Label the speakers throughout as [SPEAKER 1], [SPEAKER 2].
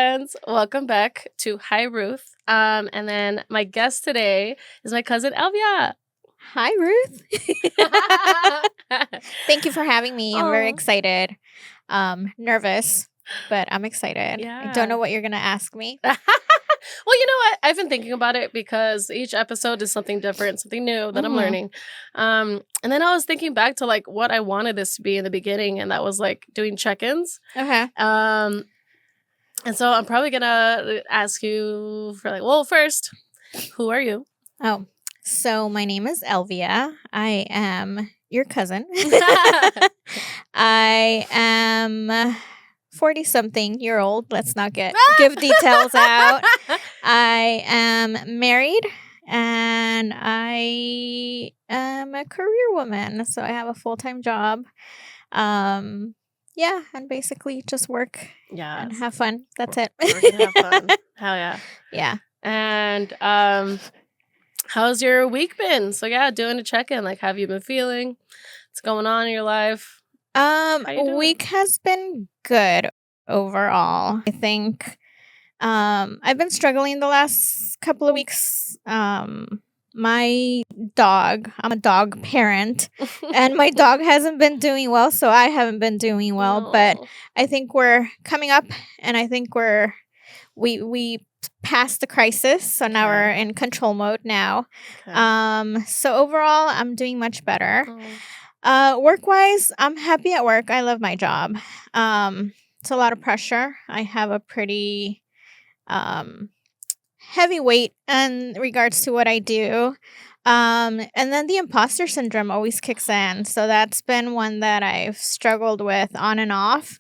[SPEAKER 1] friends. Welcome back to Hi Ruth. And then my guest today is my cousin Elvia.
[SPEAKER 2] Hi, Ruth. Thank you for having me. I'm very excited. Nervous, but I'm excited.
[SPEAKER 1] Yeah.
[SPEAKER 2] I don't know what you're going to ask me.
[SPEAKER 1] Well, you know what? I've been thinking about it because each episode is something different, something new that I'm learning. And then I was thinking back to like what I wanted this to be in the beginning, and that was like doing check-ins.
[SPEAKER 2] Okay.
[SPEAKER 1] And so I'm probably gonna ask you for like, well, first, who are you?
[SPEAKER 2] Oh, so my name is Elvia. I am your cousin. I am 40-something-year-old. Let's not give details out. I am married and I am a career woman. So I have a full-time job. Yeah, and basically just work and have fun. That's it.
[SPEAKER 1] Work and have fun. Hell yeah.
[SPEAKER 2] Yeah.
[SPEAKER 1] And how's your week been? So yeah, doing a check-in. Like, how have you been feeling? What's going on in your life?
[SPEAKER 2] Week has been good overall. I think I've been struggling the last couple of weeks. My dog, I'm a dog parent, and my dog hasn't been doing well, so I haven't been doing well.
[SPEAKER 1] No.
[SPEAKER 2] But I think we're coming up, and I think we passed the crisis, so now we're in control mode now. Okay. So overall, I'm doing much better. Work-wise, I'm happy at work. I love my job. It's a lot of pressure. I have a pretty heavy weight in regards to what I do. And then the imposter syndrome always kicks in. So that's been one that I've struggled with on and off.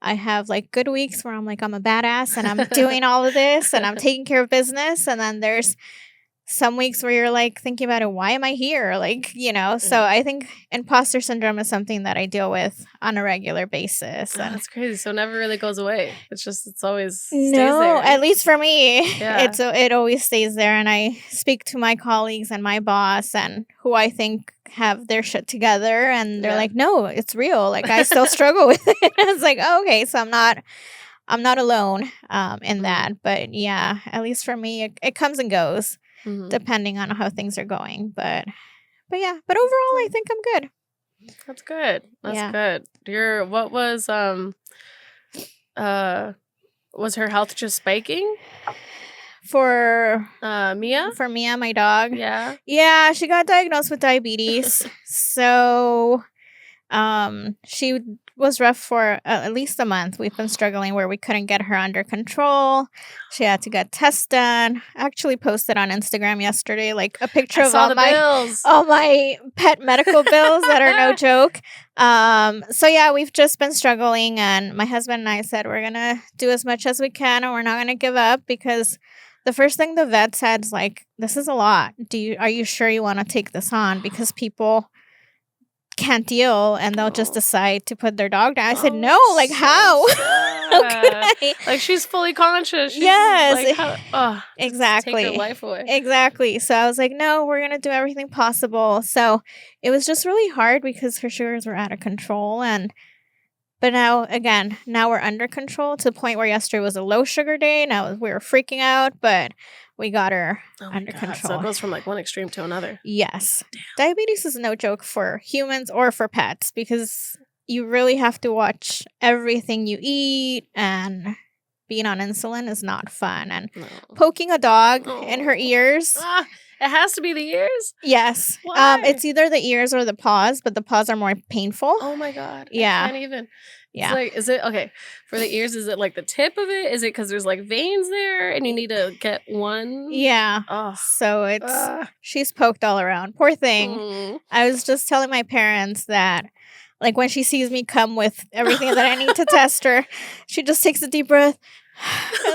[SPEAKER 2] I have like good weeks where I'm like, I'm a badass and I'm doing all of this and I'm taking care of business. And then there's some weeks where you're like thinking about it, why am I here? Like, so I think imposter syndrome is something that I deal with on a regular basis.
[SPEAKER 1] And that's crazy. So it never really goes away. It's always stays there.
[SPEAKER 2] No, at least for me,
[SPEAKER 1] Yeah.
[SPEAKER 2] it always stays there. And I speak to my colleagues and my boss and who I think have their shit together. And they're like, no, it's real. Like I still struggle with it. I was like, oh, okay, so I'm not alone in that. But yeah, at least for me, it comes and goes. Depending on how things are going, but yeah, but overall I think I'm good.
[SPEAKER 1] That's good. Good. What was her health just spiking
[SPEAKER 2] for
[SPEAKER 1] Mia?
[SPEAKER 2] For Mia, my dog.
[SPEAKER 1] Yeah,
[SPEAKER 2] she got diagnosed with diabetes. So she was rough for at least a month. We've been struggling where we couldn't get her under control. She had to get tests done. I actually posted on Instagram yesterday like a picture of all my pet medical bills that are no joke. So yeah, we've just been struggling, and my husband and I said we're gonna do as much as we can and we're not gonna give up, because the first thing the vet said is like, this is a lot. Are you sure you want to take this on? Because people can't deal and they'll just decide to put their dog down. I said, no, like so how?
[SPEAKER 1] Okay. Like she's fully conscious.
[SPEAKER 2] Yes.
[SPEAKER 1] Like,
[SPEAKER 2] exactly.
[SPEAKER 1] Take her life away.
[SPEAKER 2] Exactly. So I was like, no, we're going to do everything possible. So it was just really hard because her sugars were out of control. But now we're under control to the point where yesterday was a low sugar day. Now we were freaking out, but we got her under control.
[SPEAKER 1] So it goes from like one extreme to another.
[SPEAKER 2] Yes. Damn. Diabetes is no joke for humans or for pets, because you really have to watch everything you eat, and being on insulin is not fun. And poking a dog in her ears.
[SPEAKER 1] It has to be the ears?
[SPEAKER 2] Yes.
[SPEAKER 1] Why?
[SPEAKER 2] It's either the ears or the paws, but the paws are more painful.
[SPEAKER 1] Oh my God.
[SPEAKER 2] Yeah.
[SPEAKER 1] I can't even.
[SPEAKER 2] Yeah.
[SPEAKER 1] It's like, is it, okay, for the ears, is it like the tip of it? Is it because there's like veins there and you need to get one?
[SPEAKER 2] Yeah.
[SPEAKER 1] Oh.
[SPEAKER 2] So she's poked all around. Poor thing. I was just telling my parents that, like, when she sees me come with everything that I need to test her, she just takes a deep breath.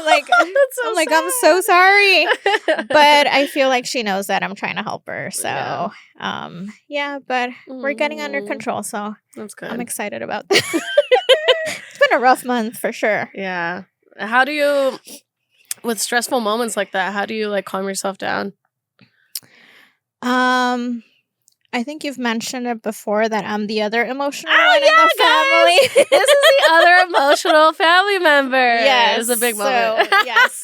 [SPEAKER 2] Like, I'm so sorry. But I feel like she knows that I'm trying to help her. So, but we're getting under control. So
[SPEAKER 1] that's good.
[SPEAKER 2] I'm excited about that. It's been a rough month for sure.
[SPEAKER 1] Yeah. How do you, with stressful moments like that, how do you like calm yourself down?
[SPEAKER 2] I think you've mentioned it before that I'm the other emotional
[SPEAKER 1] Oh,
[SPEAKER 2] one in the
[SPEAKER 1] yeah,
[SPEAKER 2] family.
[SPEAKER 1] This is the other emotional family member.
[SPEAKER 2] Yes.
[SPEAKER 1] It's a big moment.
[SPEAKER 2] Yes.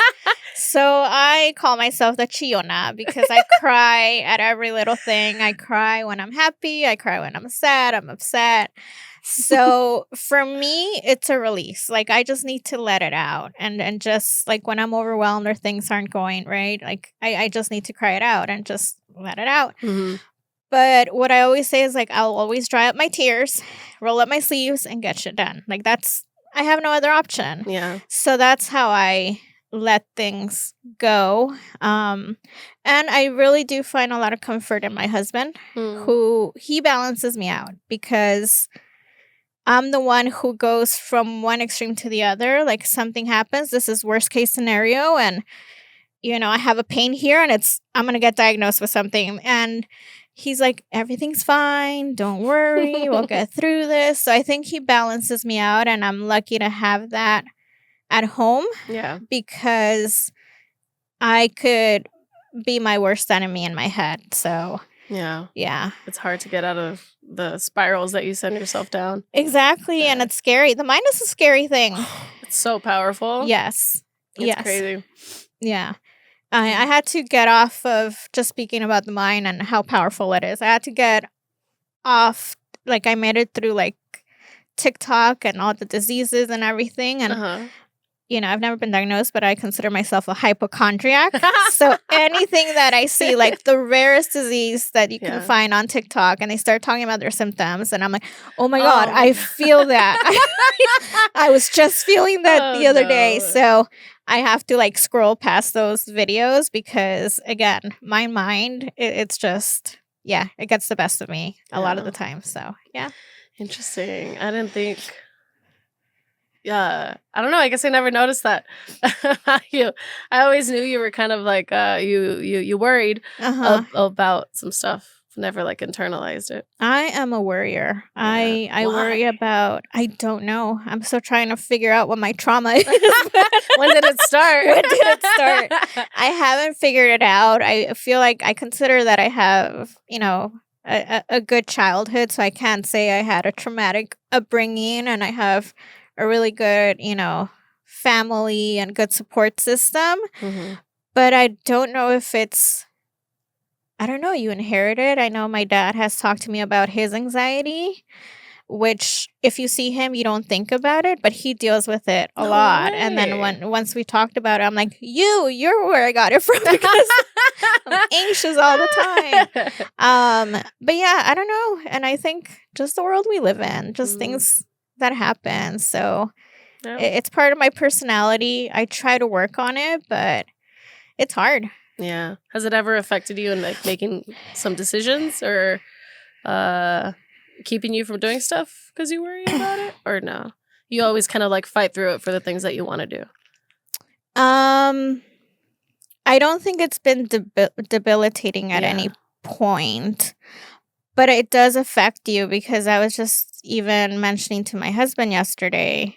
[SPEAKER 2] So I call myself the Chiona because I cry at every little thing. I cry when I'm happy. I cry when I'm sad. I'm upset. So for me, it's a release. Like I just need to let it out. And just like when I'm overwhelmed or things aren't going right, like I just need to cry it out and just let it out.
[SPEAKER 1] Mhm.
[SPEAKER 2] But what I always say is like I'll always dry up my tears, roll up my sleeves, and get shit done. Like I have no other option.
[SPEAKER 1] Yeah.
[SPEAKER 2] So that's how I let things go. And I really do find a lot of comfort in my husband, who he balances me out because I'm the one who goes from one extreme to the other. Like something happens, this is worst case scenario, and I have a pain here, and I'm gonna get diagnosed with something, and he's like, everything's fine, don't worry, we'll get through this. So I think he balances me out, and I'm lucky to have that at home.
[SPEAKER 1] Yeah.
[SPEAKER 2] Because I could be my worst enemy in my head. So yeah.
[SPEAKER 1] It's hard to get out of the spirals that you send yourself down.
[SPEAKER 2] Exactly. And it's scary. The mind is a scary thing.
[SPEAKER 1] It's so powerful.
[SPEAKER 2] Yes.
[SPEAKER 1] It's crazy.
[SPEAKER 2] Yeah. I had to get off of just speaking about the mind and how powerful it is. I had to get off, like I made it through like TikTok and all the diseases and everything. And I've never been diagnosed, but I consider myself a hypochondriac. So anything that I see, like the rarest disease that you can find on TikTok, and they start talking about their symptoms, and I'm like, oh my God, I feel that. I was just feeling that the other day. So I have to like scroll past those videos because, again, my mind, it's just, it gets the best of me a lot of the time. So, yeah.
[SPEAKER 1] Interesting. I didn't think... Yeah, I don't know. I guess I never noticed that. I always knew you were kind of like you worried about some stuff. Never like internalized it.
[SPEAKER 2] I am a worrier. I worry about. I don't know. I'm still trying to figure out what my trauma is.
[SPEAKER 1] When did it start?
[SPEAKER 2] I haven't figured it out. I feel like I consider that I have a good childhood, so I can't say I had a traumatic upbringing, and I have a really good, family and good support system. But I don't know if it's, I don't know, you inherit it. I know my dad has talked to me about his anxiety, which if you see him, you don't think about it, but he deals with it a lot. Way. And then once we talked about it, I'm like, you're where I got it from because I'm anxious all the time. But yeah, I don't know. And I think just the world we live in, just things that happen. So it's part of my personality. I try to work on it, but it's hard.
[SPEAKER 1] Yeah. Has it ever affected you in like making some decisions or keeping you from doing stuff because you worry about it, or no? You always kind of like fight through it for the things that you want to do.
[SPEAKER 2] I don't think it's been debilitating at any point. But it does affect you because I was just even mentioning to my husband yesterday,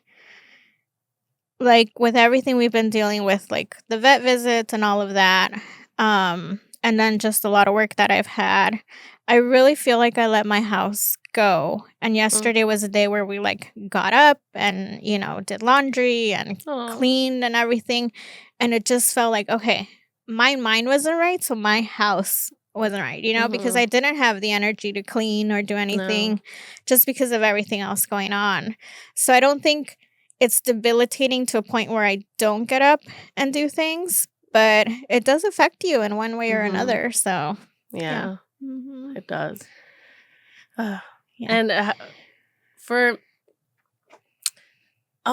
[SPEAKER 2] like with everything we've been dealing with, like the vet visits and all of that, and then just a lot of work that I've had, I really feel like I let my house go. And yesterday was a day where we like got up and, did laundry and cleaned and everything. And it just felt like, okay, my mind wasn't right, so my house wasn't right, because I didn't have the energy to clean or do anything just because of everything else going on. So I don't think it's debilitating to a point where I don't get up and do things, but it does affect you in one way or another. So
[SPEAKER 1] yeah. It does. And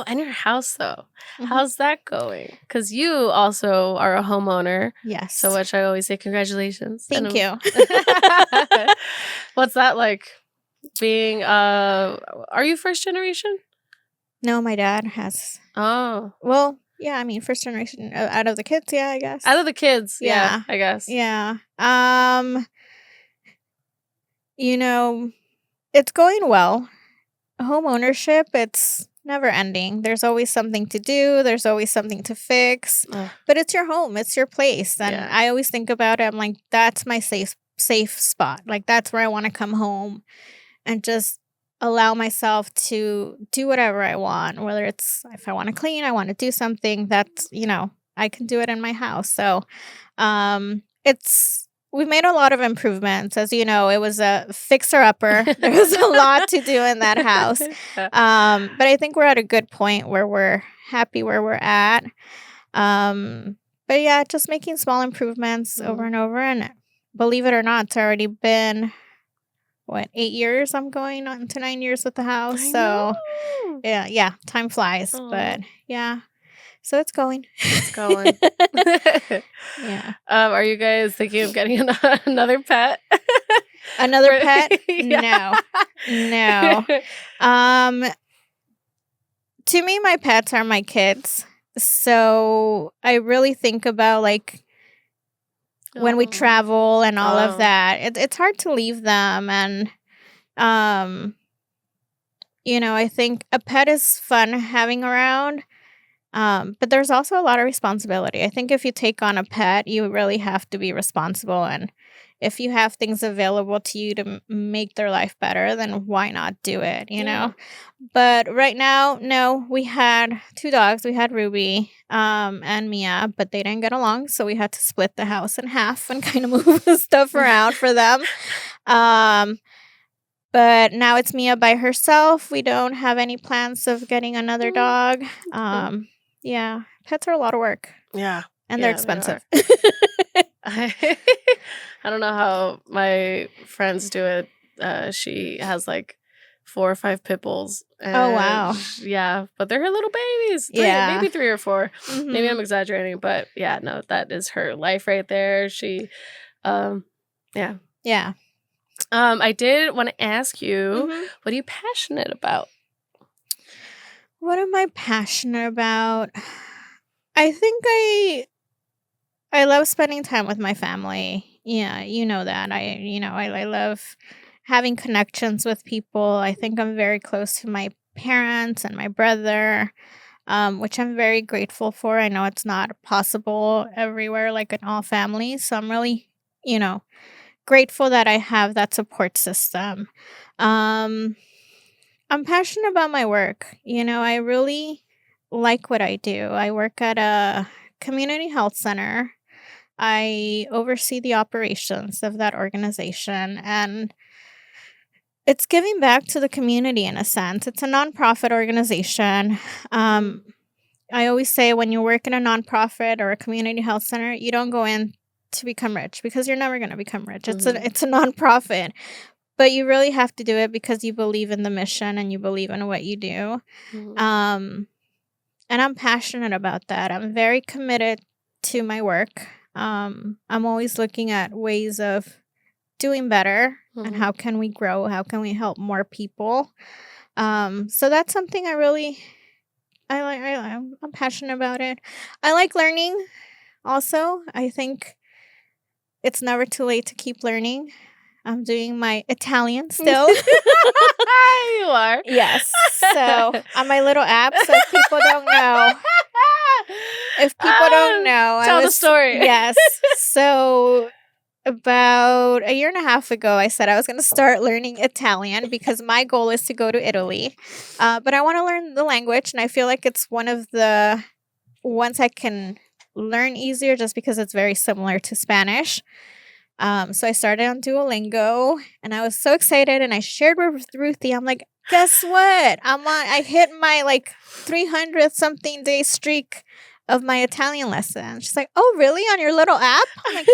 [SPEAKER 1] and your house though, how's that going? Because you also are a homeowner.
[SPEAKER 2] Yes.
[SPEAKER 1] So which I always say congratulations.
[SPEAKER 2] Thank you.
[SPEAKER 1] What's that like being, are you first generation?
[SPEAKER 2] No, my dad has.
[SPEAKER 1] Oh.
[SPEAKER 2] Well, yeah, I mean, first generation out of the kids, I guess.
[SPEAKER 1] Out of the kids, yeah, I guess.
[SPEAKER 2] Yeah. It's going well. Home ownership, it's never ending. There's always something to do. There's always something to fix. But it's your home. It's your place. And I always think about it. I'm like, that's my safe safe spot. Like, that's where I want to come home and just allow myself to do whatever I want, whether it's if I want to clean, I want to do something that's, I can do it in my house. So, we've made a lot of improvements. As you know, it was a fixer-upper. There was a lot to do in that house. But I think we're at a good point where we're happy where we're at. But yeah, just making small improvements over and over. And believe it or not, it's already been, 8 years? I'm going on to 9 years with the house. So yeah, time flies. Aww. But yeah. So it's going.
[SPEAKER 1] It's going.
[SPEAKER 2] Yeah.
[SPEAKER 1] Are you guys thinking of getting another pet?
[SPEAKER 2] Another pet? Yeah. No. To me, my pets are my kids. So I really think about, like, when we travel and all of that. It's hard to leave them. And, I think a pet is fun having around. But there's also a lot of responsibility. I think if you take on a pet, you really have to be responsible. And if you have things available to you to make their life better, then why not do it, know? But right now, no, we had 2 dogs. We had Ruby and Mia, but they didn't get along. So we had to split the house in half and kind of move the stuff around for them. But now it's Mia by herself. We don't have any plans of getting another dog. Yeah, pets are a lot of work.
[SPEAKER 1] Yeah.
[SPEAKER 2] And they're expensive.
[SPEAKER 1] I don't know how my friends do it. She has like 4 or 5 pit bulls.
[SPEAKER 2] Oh, wow.
[SPEAKER 1] Yeah, but they're her little babies. Maybe 3 or 4. Mm-hmm. Maybe I'm exaggerating, but yeah, no, that is her life right there. She, yeah.
[SPEAKER 2] Yeah.
[SPEAKER 1] I did want to ask you, what are you passionate about?
[SPEAKER 2] What am I passionate about? I think I love spending time with my family. Yeah, you know that. I love having connections with people. I think I'm very close to my parents and my brother, which I'm very grateful for. I know it's not possible everywhere, like in all families. So I'm really, grateful that I have that support system. I'm passionate about my work. I really like what I do. I work at a community health center. I oversee the operations of that organization, and it's giving back to the community in a sense. It's a nonprofit organization. I always say when you work in a nonprofit or a community health center, you don't go in to become rich because you're never going to become rich. It's a nonprofit. But you really have to do it because you believe in the mission and you believe in what you do. And I'm passionate about that. I'm very committed to my work. I'm always looking at ways of doing better and how can we grow? How can we help more people? So that's something I like. I'm passionate about it. I like learning also. I think it's never too late to keep learning. I'm doing my Italian still.
[SPEAKER 1] You are?
[SPEAKER 2] Yes. So on my little app, so if people don't know.
[SPEAKER 1] Tell the story.
[SPEAKER 2] Yes. So about a year and a half ago, I said I was going to start learning Italian because my goal is to go to Italy. But I want to learn the language, and I feel like it's one of the ones I can learn easier just because it's very similar to Spanish. So I started on Duolingo, and I was so excited, and I shared with Ruthie. I'm like, guess what? I hit my 300 something day streak of my Italian lesson. She's like, oh, really? On your little app? I'm like,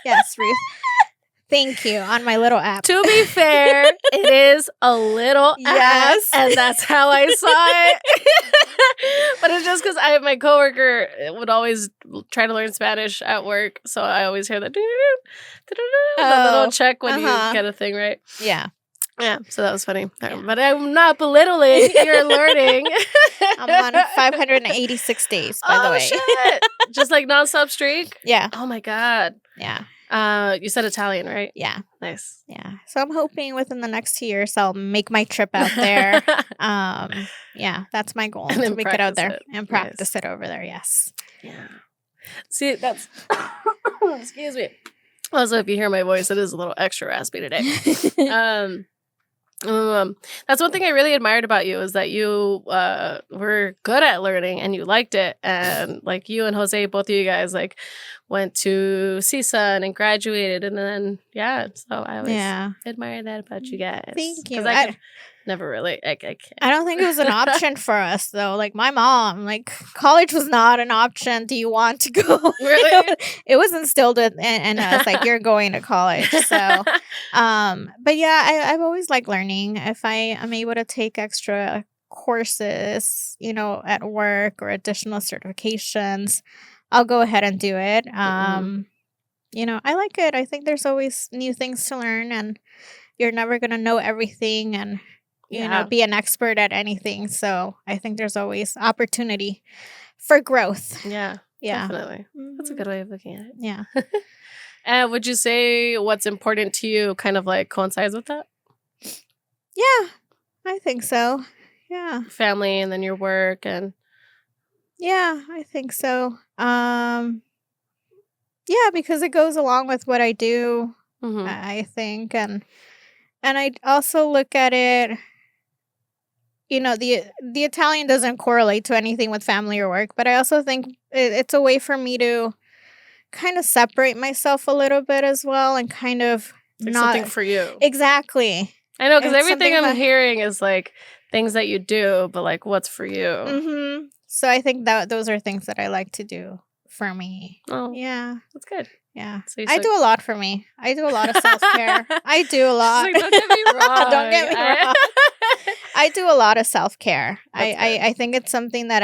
[SPEAKER 2] yes, Ruth. Thank you. On my little app.
[SPEAKER 1] To be fair, it is a little app, and that's how I saw it. But it's just because my coworker would always try to learn Spanish at work, so I always hear the little check when you get a thing right.
[SPEAKER 2] Yeah.
[SPEAKER 1] Yeah, so that was funny. Yeah. But I'm not belittling. You're learning.
[SPEAKER 2] I'm on 586 days, by the way.
[SPEAKER 1] Shit. Just nonstop streak?
[SPEAKER 2] Yeah.
[SPEAKER 1] Oh, my God.
[SPEAKER 2] Yeah.
[SPEAKER 1] You said Italian, right?
[SPEAKER 2] Yeah.
[SPEAKER 1] Nice.
[SPEAKER 2] Yeah. So I'm hoping within the next 2 years I'll make my trip out there. Yeah, that's my goal, to make it out there and practice it over there. Yes.
[SPEAKER 1] Yeah. See, that's excuse me. Also, if you hear my voice, it is a little extra raspy today. Um, that's one thing I really admired about you is that you were good at learning and you liked it. And like you and Jose, both of you guys like went to CSUN and graduated. And then, so I always
[SPEAKER 2] Yeah.
[SPEAKER 1] admire that about you guys.
[SPEAKER 2] Thank you.
[SPEAKER 1] Because I could never really, I can't.
[SPEAKER 2] I don't think it was an option for us though. Like my mom, like college was not an option. Do you want to go?
[SPEAKER 1] Really?
[SPEAKER 2] It was instilled in us, like you're going to college. So, but yeah, I've always liked learning. If I am able to take extra courses, at work or additional certifications, I'll go ahead and do it. I like it. I think there's always new things to learn, and you're never gonna know everything, and be an expert at anything. So I think there's always opportunity for growth.
[SPEAKER 1] Yeah, definitely. That's a good way of looking at it.
[SPEAKER 2] Yeah.
[SPEAKER 1] And would you say what's important to you kind of like coincides with that?
[SPEAKER 2] Yeah, I think so. Yeah.
[SPEAKER 1] Family and then your work and...
[SPEAKER 2] Yeah, I think so. Yeah, because it goes along with what I do, I think. And I also look at it, the Italian doesn't correlate to anything with family or work, but I also think it's a way for me to kind of separate myself a little bit as well, and kind of
[SPEAKER 1] like
[SPEAKER 2] not
[SPEAKER 1] something for you.
[SPEAKER 2] Exactly.
[SPEAKER 1] I know, because everything I'm hearing is like things that you do, but like what's for you.
[SPEAKER 2] So I think that those are things that I like to do for me.
[SPEAKER 1] Oh,
[SPEAKER 2] yeah,
[SPEAKER 1] that's good.
[SPEAKER 2] Yeah, so I do a lot for me. I do a lot of self-care. I do a lot.
[SPEAKER 1] Like, don't get me wrong.
[SPEAKER 2] Don't get me wrong. I do a lot of self-care. I think it's something that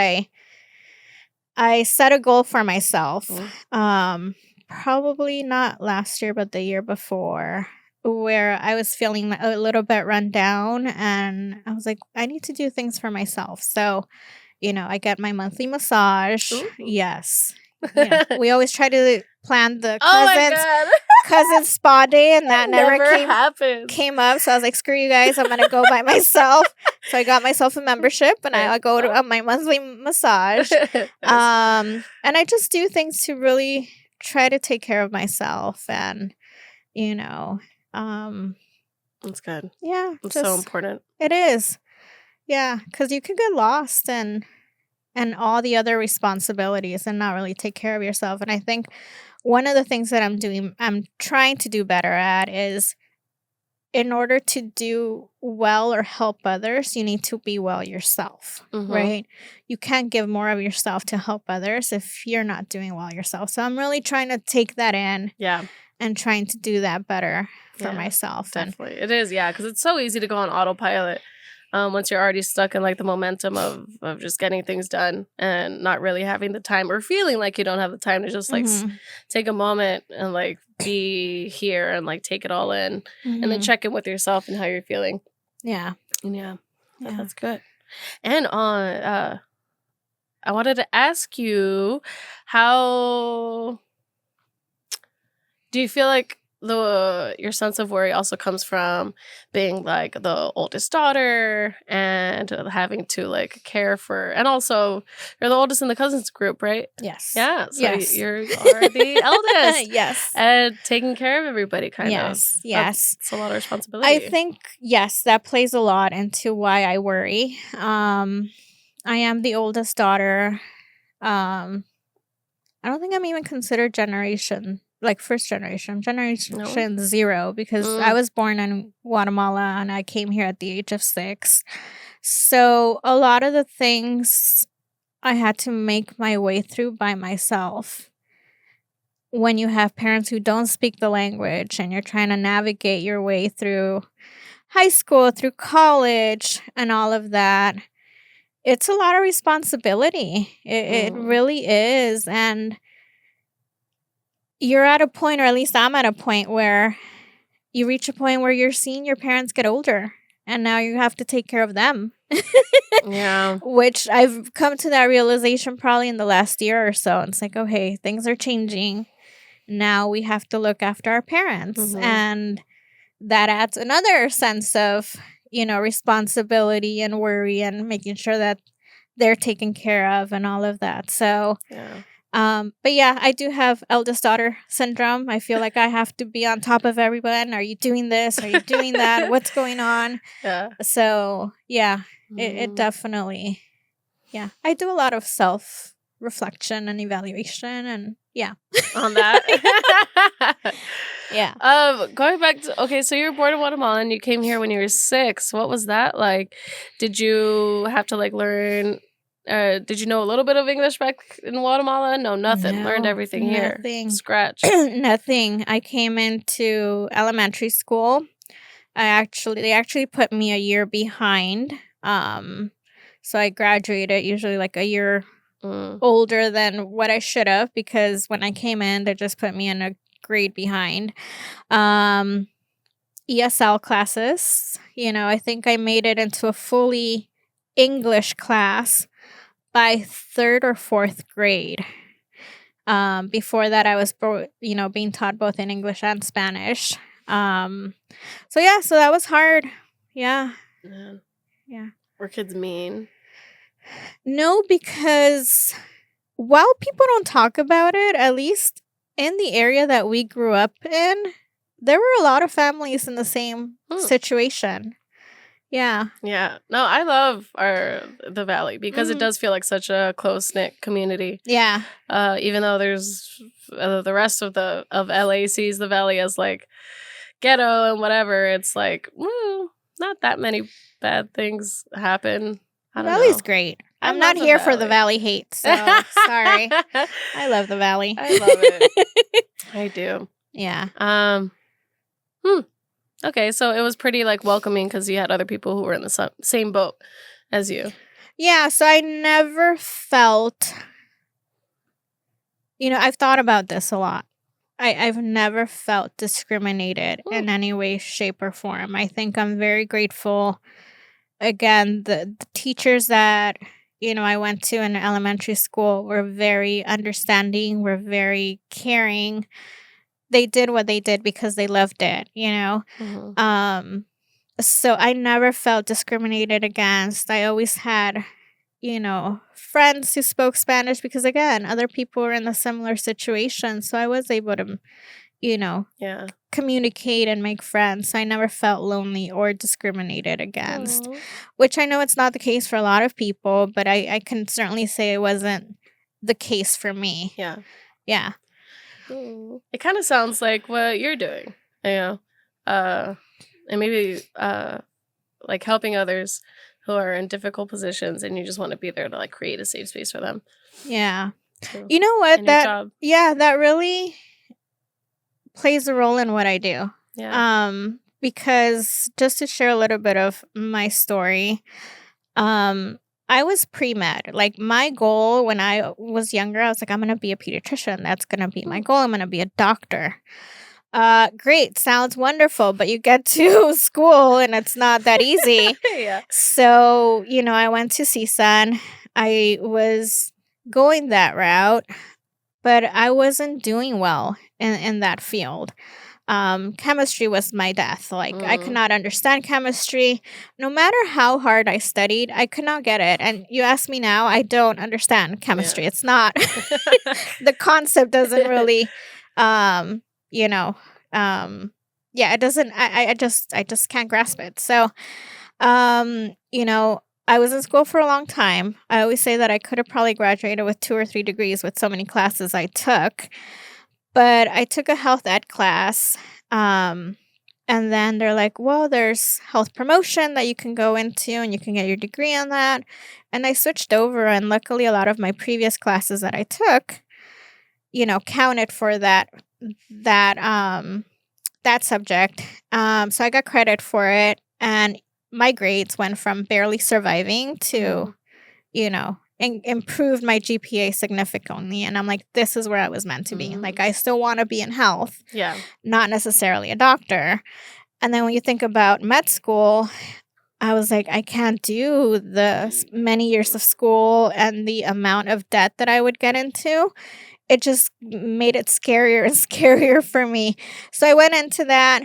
[SPEAKER 2] I set a goal for myself. Probably not last year, but the year before, where I was feeling a little bit run down, and I was like, I need to do things for myself. So, I get my monthly massage.
[SPEAKER 1] Ooh.
[SPEAKER 2] Yes. We always try to plan the
[SPEAKER 1] Oh
[SPEAKER 2] cousin's spa day, and that never
[SPEAKER 1] came
[SPEAKER 2] up. So I was like, screw you guys, I'm gonna go by myself. So I got myself a membership, and I go to my monthly massage. And I just do things to really try to take care of myself, and
[SPEAKER 1] that's good.
[SPEAKER 2] Yeah,
[SPEAKER 1] it's so important.
[SPEAKER 2] It is. Yeah, because you could get lost and all the other responsibilities and not really take care of yourself. And I think one of the things that I'm trying to do better at is, in order to do well or help others, you need to be well yourself, right? You can't give more of yourself to help others if you're not doing well yourself. So I'm really trying to take that in.
[SPEAKER 1] Yeah.
[SPEAKER 2] And trying to do that better for myself.
[SPEAKER 1] Definitely. It is, because it's so easy to go on autopilot. Once you're already stuck in like the momentum of just getting things done and not really having the time, or feeling like you don't have the time to just like take a moment and like be here and like take it all in, and then check in with yourself and how you're feeling.
[SPEAKER 2] Yeah.
[SPEAKER 1] That's good. And I wanted to ask you, how do you feel like your sense of worry also comes from being like the oldest daughter and having to like care for, and also you're the oldest in the cousins group, right?
[SPEAKER 2] Yes.
[SPEAKER 1] Yeah. So you are the eldest.
[SPEAKER 2] Yes.
[SPEAKER 1] And taking care of everybody, kind of.
[SPEAKER 2] Yes.
[SPEAKER 1] It's a lot of responsibility.
[SPEAKER 2] I think, yes, that plays a lot into why I worry. I am the oldest daughter. I don't think I'm even considered first generation. I'm generation 0, because I was born in Guatemala and I came here at the age of 6. So a lot of the things I had to make my way through by myself. When you have parents who don't speak the language and you're trying to navigate your way through high school, through college, and all of that, it's a lot of responsibility. It really is. And you're at a point, or at least I'm at a point, where you reach a point where you're seeing your parents get older, and now you have to take care of them.
[SPEAKER 1] Yeah.
[SPEAKER 2] Which I've come to that realization probably in the last year or so. It's like, okay, things are changing. Now we have to look after our parents. And that adds another sense of, responsibility and worry, and making sure that they're taken care of and all of that. So But yeah, I do have eldest daughter syndrome. I feel like I have to be on top of everyone. Are you doing this? Are you doing that? What's going on?
[SPEAKER 1] Yeah.
[SPEAKER 2] So yeah, it
[SPEAKER 1] Mm.
[SPEAKER 2] definitely, yeah. I do a lot of self reflection and evaluation, and yeah,
[SPEAKER 1] On that.
[SPEAKER 2] yeah.
[SPEAKER 1] Going back to okay, so you were born in Guatemala and you came here when you were 6. What was that like? Did you have to like learn did you know a little bit of English back in Guatemala? No, nothing. Learned
[SPEAKER 2] No,
[SPEAKER 1] everything here.
[SPEAKER 2] nothing.
[SPEAKER 1] Scratch.
[SPEAKER 2] Nothing. I came into elementary school. They actually put me a year behind. So I graduated usually like a year
[SPEAKER 1] Mm.
[SPEAKER 2] older than what I should have, because when I came in, they just put me in a grade behind. ESL classes, I think I made it into a fully English class by third or fourth grade. Before that, I was, being taught both in English and Spanish. So yeah, so that was hard. Yeah,
[SPEAKER 1] Man,
[SPEAKER 2] yeah.
[SPEAKER 1] were kids mean?
[SPEAKER 2] No, because while people don't talk about it, at least in the area that we grew up in, there were a lot of families in the same situation. Yeah.
[SPEAKER 1] Yeah. No, I love the Valley because it does feel like such a close-knit community.
[SPEAKER 2] Yeah.
[SPEAKER 1] Even though there's the rest of LA sees the Valley as like ghetto and whatever, it's like, not that many bad things happen.
[SPEAKER 2] The Valley's great. I'm not here for the Valley hate, so sorry. I love the Valley.
[SPEAKER 1] I love it. I do.
[SPEAKER 2] Yeah.
[SPEAKER 1] Okay, so it was pretty like welcoming because you had other people who were in the same boat as you.
[SPEAKER 2] Yeah, so I never felt, I've thought about this a lot. I've never felt discriminated in any way, shape, or form. I think I'm very grateful. Again, the teachers that, I went to in elementary school were very understanding, were very caring. They did what they did because they loved it,
[SPEAKER 1] Mm-hmm.
[SPEAKER 2] So I never felt discriminated against. I always had, friends who spoke Spanish because, again, other people were in a similar situation. So I was able to,
[SPEAKER 1] Yeah.
[SPEAKER 2] communicate and make friends. So I never felt lonely or discriminated against,
[SPEAKER 1] Aww.
[SPEAKER 2] which I know it's not the case for a lot of people, but I can certainly say it wasn't the case for me.
[SPEAKER 1] Yeah.
[SPEAKER 2] Yeah.
[SPEAKER 1] It kind of sounds like what you're doing, and maybe like helping others who are in difficult positions, and you just want to be there to like create a safe space for them.
[SPEAKER 2] Yeah.
[SPEAKER 1] So,
[SPEAKER 2] You know what?
[SPEAKER 1] in your job.
[SPEAKER 2] That really plays a role in what I do.
[SPEAKER 1] Yeah.
[SPEAKER 2] Because just to share a little bit of my story, I was pre-med. Like, my goal when I was younger, I was like, I'm going to be a pediatrician. That's going to be my goal. I'm going to be a doctor. Great. Sounds wonderful. But you get to school and it's not that easy.
[SPEAKER 1] Yeah.
[SPEAKER 2] So, I went to CSUN. I was going that route, but I wasn't doing well in that field. Chemistry was my death. Like, I could not understand chemistry. No matter how hard I studied, I could not get it. And you ask me now, I don't understand chemistry. Yeah. It's not, the concept doesn't really, yeah, it doesn't, I just can't grasp it. So, I was in school for a long time. I always say that I could have probably graduated with 2 or 3 degrees with so many classes I took. But I took a health ed class, and then they're like, well, there's health promotion that you can go into and you can get your degree on that. And I switched over, and luckily a lot of my previous classes that I took, counted for that subject. So I got credit for it, and my grades went from barely surviving to, improved my GPA significantly. And I'm like, this is where I was meant to be. Like, I still want to be in health.
[SPEAKER 1] Yeah.
[SPEAKER 2] Not necessarily a doctor. And then when you think about med school, I was like, I can't do the many years of school and the amount of debt that I would get into. It just made it scarier and scarier for me. So I went into that.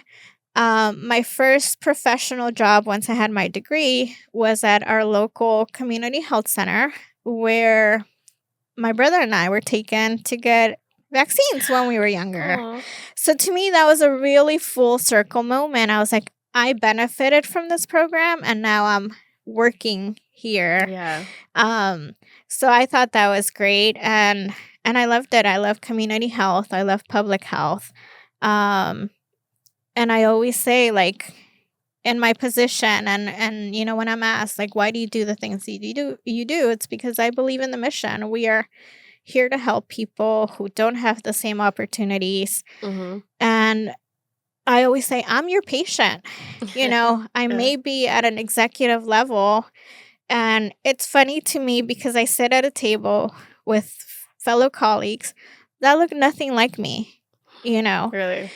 [SPEAKER 2] My first professional job once I had my degree was at our local community health center, where my brother and I were taken to get vaccines when we were younger.
[SPEAKER 1] Aw.
[SPEAKER 2] So to me, that was a really full circle moment. I was like, I benefited from this program, and now I'm working here.
[SPEAKER 1] Yeah.
[SPEAKER 2] So I thought that was great, and I loved it. I love community health. I love public health. Um, and I always say, like, in my position, and when I'm asked, like, why do you do the things that you do, it's because I believe in the mission. We are here to help people who don't have the same opportunities.
[SPEAKER 1] Mm-hmm.
[SPEAKER 2] And I always say, I'm your patient. I
[SPEAKER 1] Yeah.
[SPEAKER 2] may be at an executive level. And it's funny to me because I sit at a table with fellow colleagues that look nothing like me.
[SPEAKER 1] Really.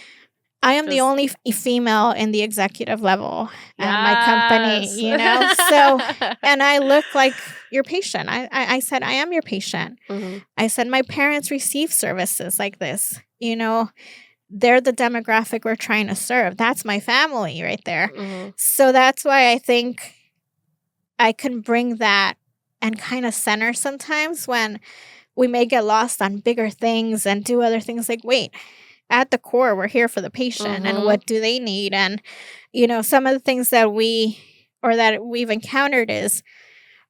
[SPEAKER 2] I am the
[SPEAKER 1] Just
[SPEAKER 2] only female in the executive level at my company,
[SPEAKER 1] yes.
[SPEAKER 2] So, and I look like your patient. I said, I am your patient.
[SPEAKER 1] Mhm.
[SPEAKER 2] I said, my parents receive services like this. They're the demographic we're trying to serve. That's my family right there.
[SPEAKER 1] Mhm.
[SPEAKER 2] So that's why I think I can bring that and kind of center sometimes when we may get lost on bigger things and do other things like, wait, at the core, we're here for the patient and
[SPEAKER 1] Mhm.
[SPEAKER 2] what do they need? And, some of the things that we've encountered is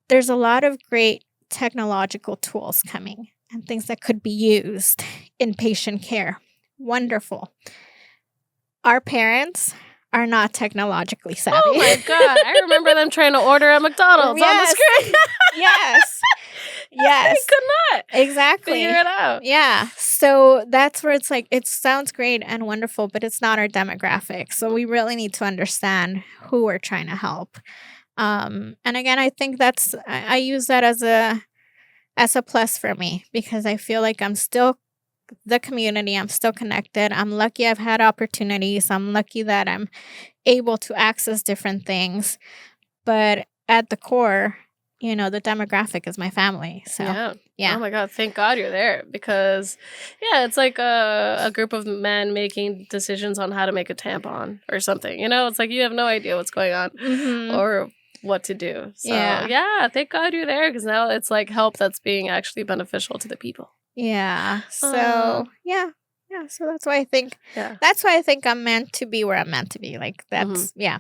[SPEAKER 2] there's a lot of great technological tools coming and things that could be used in patient care. Wonderful. Our parents are not technologically savvy.
[SPEAKER 1] Oh my God. I remember them trying to order at McDonald's on the
[SPEAKER 2] Yes.
[SPEAKER 1] screen.
[SPEAKER 2] Yes.
[SPEAKER 1] They
[SPEAKER 2] Yes.
[SPEAKER 1] could not
[SPEAKER 2] Exactly.
[SPEAKER 1] figure it out.
[SPEAKER 2] Yeah. So that's where it's like, it sounds great and wonderful, but it's not our demographic. So we really need to understand who we're trying to help. And again, I think I use that as a plus for me because I feel like I'm still the community. I'm still connected. I'm lucky I've had opportunities. I'm lucky that I'm able to access different things. But at the core, the demographic is my family. So, yeah.
[SPEAKER 1] Oh my God. Thank God you're there because, yeah, it's like a group of men making decisions on how to make a tampon or something. It's like you have no idea what's going on
[SPEAKER 2] Mhm.
[SPEAKER 1] or what to do. So,
[SPEAKER 2] Yeah.
[SPEAKER 1] yeah, thank God you're there because now it's like help that's being actually beneficial to the people.
[SPEAKER 2] Yeah. So, yeah. Yeah. So that's why I think
[SPEAKER 1] Yeah.
[SPEAKER 2] I'm meant to be where I'm meant to be. Like, that's, yeah.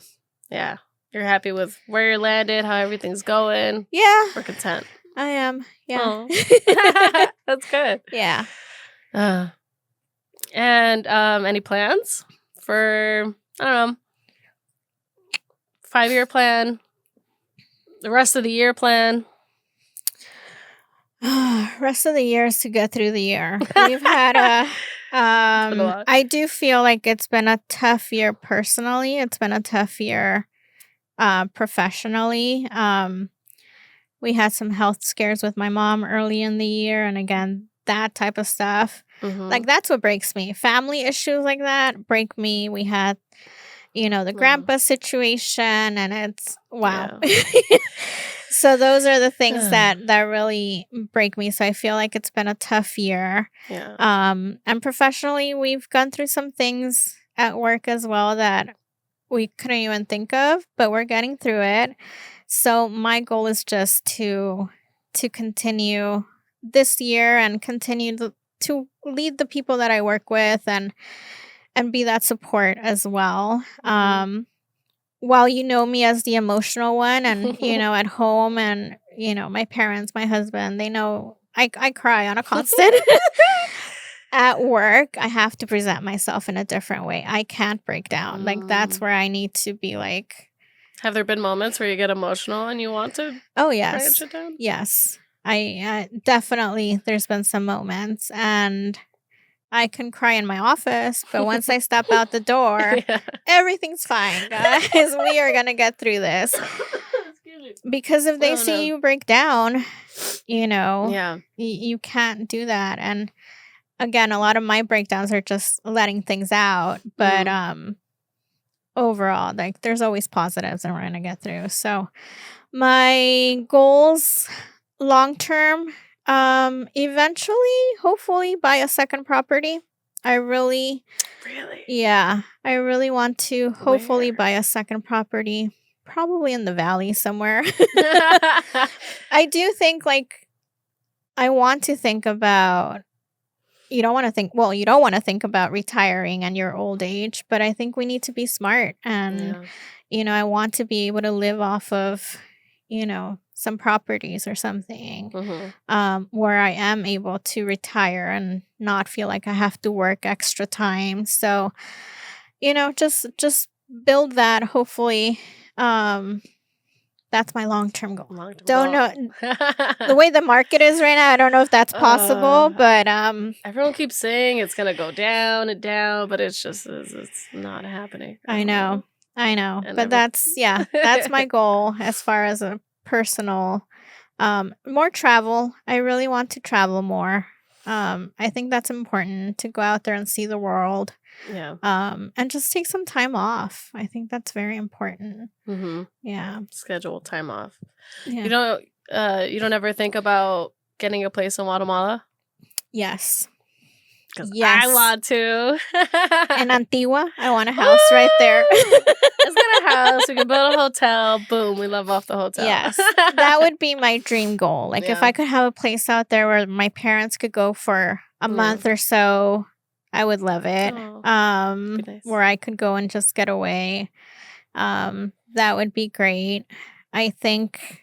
[SPEAKER 1] Yeah. You're happy with where you're landed, how everything's going.
[SPEAKER 2] Yeah.
[SPEAKER 1] We're content.
[SPEAKER 2] I am. Yeah.
[SPEAKER 1] Aw. That's good.
[SPEAKER 2] Yeah.
[SPEAKER 1] And any plans for, I don't know, 5-year plan, the rest of the year plan?
[SPEAKER 2] Rest of the year is to get through the year. We've had a
[SPEAKER 1] lot.
[SPEAKER 2] I do feel like it's been a tough year personally. It's been a tough year professionally. We had some health scares with my mom early in the year, and again, that type of stuff.
[SPEAKER 1] Mhm.
[SPEAKER 2] Like, that's what breaks me. Family issues like that break me. We had, the grandpa situation, and it's wow.
[SPEAKER 1] Yeah.
[SPEAKER 2] So those are the things that really break me. So I feel like it's been a tough year.
[SPEAKER 1] Yeah.
[SPEAKER 2] And professionally, we've gone through some things at work as well that we couldn't even think of, but we're getting through it. So my goal is just to continue this year and continue to lead the people that I work with and be that support as well. While you know me as the emotional one and, at home and, my parents, my husband, they know I cry on a constant. At work, I have to present myself in a different way. I can't break down. Like, that's where I need to be like.
[SPEAKER 1] Have there been moments where you get emotional and you want to
[SPEAKER 2] Oh,
[SPEAKER 1] cry and
[SPEAKER 2] yes.
[SPEAKER 1] shut down?
[SPEAKER 2] Yes. I definitely, there's been some moments and I can cry in my office, but once I step out the door,
[SPEAKER 1] Yeah.
[SPEAKER 2] everything's fine, guys. We are going to get through this.
[SPEAKER 1] Excuse me.
[SPEAKER 2] Because if they
[SPEAKER 1] Oh,
[SPEAKER 2] see
[SPEAKER 1] no.
[SPEAKER 2] you break down,
[SPEAKER 1] Yeah.
[SPEAKER 2] you can't do that. And again, a lot of my breakdowns are just letting things out. But overall, like, there's always positives and we're going to get through. So my goals long term, eventually, hopefully buy a second property. I really want to hopefully
[SPEAKER 1] Where?
[SPEAKER 2] buy a second property, probably in the valley somewhere. I do think, like, I want to think about you don't want to think well, you don't want to think about retiring and your old age, but I think we need to be smart and
[SPEAKER 1] Yeah.
[SPEAKER 2] I want to be able to live off of, some properties or something.
[SPEAKER 1] Hmm.
[SPEAKER 2] Where I am able to retire and not feel like I have to work extra time. So, just build that hopefully. That's my long-term goal.
[SPEAKER 1] Long-term
[SPEAKER 2] Don't
[SPEAKER 1] goal.
[SPEAKER 2] know the way the market is right now, I don't know if that's possible,
[SPEAKER 1] Uh,
[SPEAKER 2] but
[SPEAKER 1] Everyone keeps saying it's gonna go down and down, but it's not happening.
[SPEAKER 2] I know. I know.
[SPEAKER 1] And
[SPEAKER 2] But that's my goal as far as a personal more travel. I really want to travel more. I think that's important to go out there and see the world.
[SPEAKER 1] Yeah.
[SPEAKER 2] And just take some time off. I think that's very important.
[SPEAKER 1] Mm-hmm.
[SPEAKER 2] Yeah.
[SPEAKER 1] Schedule time off.
[SPEAKER 2] Yeah.
[SPEAKER 1] You don't ever think about getting a place in Guatemala?
[SPEAKER 2] Yes.
[SPEAKER 1] Because
[SPEAKER 2] Yes.
[SPEAKER 1] I want to.
[SPEAKER 2] In Antigua, I want a house right there.
[SPEAKER 1] Let's get a house. We can build a hotel. Boom. We live off the hotel.
[SPEAKER 2] Yes. That would be my dream goal. Like if
[SPEAKER 1] Yeah.
[SPEAKER 2] I could have a place out there where my parents could go for a month or so, I would love it.
[SPEAKER 1] Oh, be nice.
[SPEAKER 2] Where I could go and just get away. That would be great. I think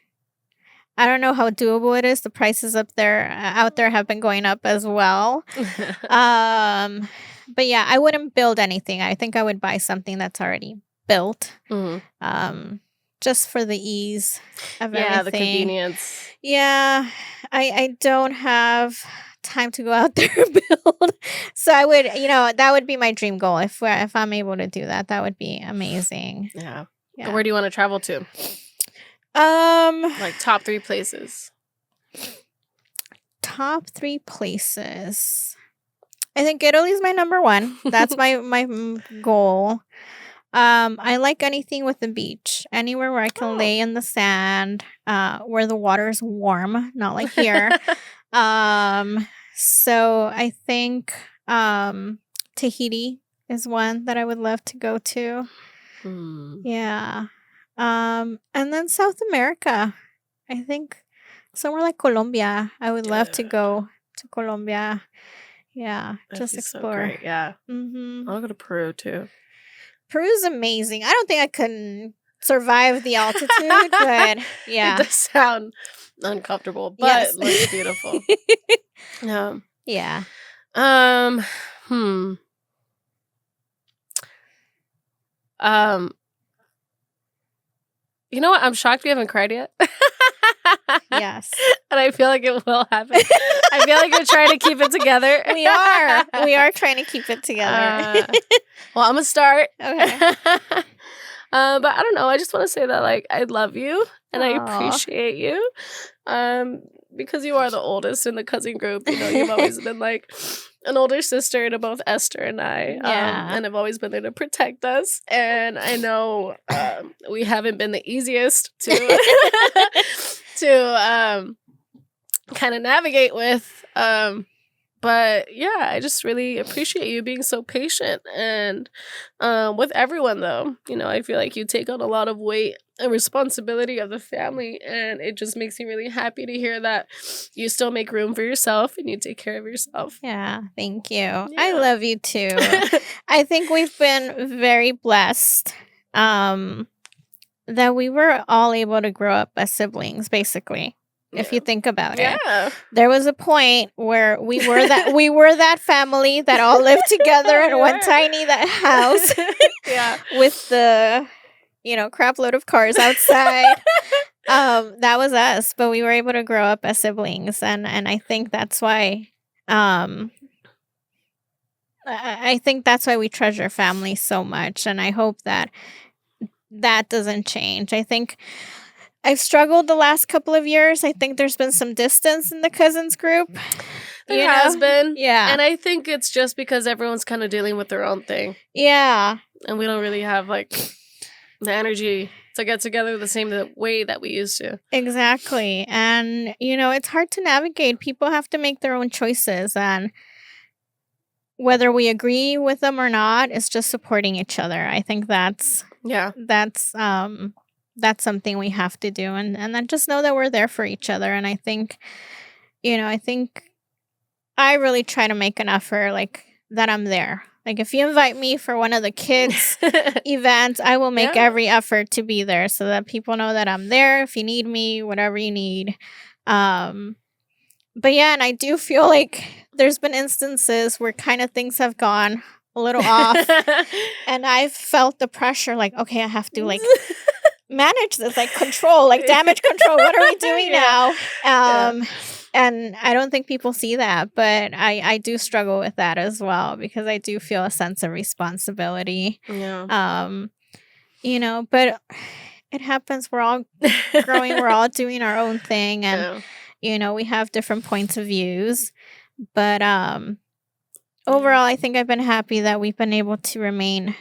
[SPEAKER 2] I don't know how doable it is. The prices out there have been going up as well. But yeah, I wouldn't build anything. I think I would buy something that's already built.
[SPEAKER 1] Mm-hmm.
[SPEAKER 2] Just for the ease of everything.
[SPEAKER 1] Yeah, the convenience.
[SPEAKER 2] Yeah, I don't have time to go out there and build. So I would, that would be my dream goal. If I'm able to do that, that would be amazing.
[SPEAKER 1] Yeah.
[SPEAKER 2] Yeah.
[SPEAKER 1] Where do you want to travel to? Like top 3 places.
[SPEAKER 2] Top 3 places. I think Italy's my number 1. That's my goal. I like anything with the beach. Anywhere where I can lay in the sand, where the water is warm, not like here. So I think Tahiti is one that I would love to go to. Yeah. And then South America. I think somewhere like Colombia. I would love to go to Colombia. Yeah, just explore.
[SPEAKER 1] So great. Yeah.
[SPEAKER 2] Mm-hmm.
[SPEAKER 1] I'll go to Peru too.
[SPEAKER 2] Peru's amazing. I don't think I can survive the altitude, but yeah.
[SPEAKER 1] It does sound uncomfortable, but it looks beautiful. Yeah.
[SPEAKER 2] Yeah.
[SPEAKER 1] You know what? I'm shocked we haven't cried yet.
[SPEAKER 2] Yes.
[SPEAKER 1] And I feel like it will happen. I feel like we're trying to keep it together.
[SPEAKER 2] We are. We are trying to keep it together.
[SPEAKER 1] Well, I'm going to start.
[SPEAKER 2] Okay.
[SPEAKER 1] But I don't know. I just want to say that, like, I love you and I appreciate you. Because you are the oldest in the cousin group. You've always been, like, an older sister to both Esther and I. And I've always been there to protect us. And I know we haven't been the easiest to kind of navigate with. But yeah, I just really appreciate you being so patient. And with everyone, though, I feel like you take on a lot of weight and responsibility of the family. And it just makes me really happy to hear that you still make room for yourself and you take care of yourself.
[SPEAKER 2] Yeah, thank you.
[SPEAKER 1] Yeah.
[SPEAKER 2] I love you too. I think we've been very blessed that we were all able to grow up as siblings, basically. If you think about it, there was a point where we were that family that all lived together in one tiny house, with the crap load of cars outside. That was us, but we were able to grow up as siblings, and I think that's why. I think that's why we treasure family so much, and I hope that doesn't change. I think I've struggled the last couple of years. I think there's been some distance in the cousins group.
[SPEAKER 1] There has been.
[SPEAKER 2] Yeah.
[SPEAKER 1] And I think it's just because everyone's kind of dealing with their own thing.
[SPEAKER 2] Yeah.
[SPEAKER 1] And we don't really have, like, the energy to get together the same way that we used to.
[SPEAKER 2] Exactly. And, it's hard to navigate. People have to make their own choices. And whether we agree with them or not, it's just supporting each other. I think that's something we have to do, and then just know that we're there for each other. And I think I think I really try to make an effort, like, that I'm there. Like, if you invite me for one of the kids' events, I will make every effort to be there so that people know that I'm there if you need me, whatever you need. But yeah, and I do feel like there's been instances where kind of things have gone a little off, and I've felt the pressure, like, okay, I have to, like, manage this, like, control, like, damage control. What are we doing now? And I don't think people see that, but I do struggle with that as well, because I do feel a sense of responsibility.
[SPEAKER 1] Yeah.
[SPEAKER 2] But it happens. We're all growing. We're all doing our own thing, and we have different points of views. But overall, I think I've been happy that we've been able to remain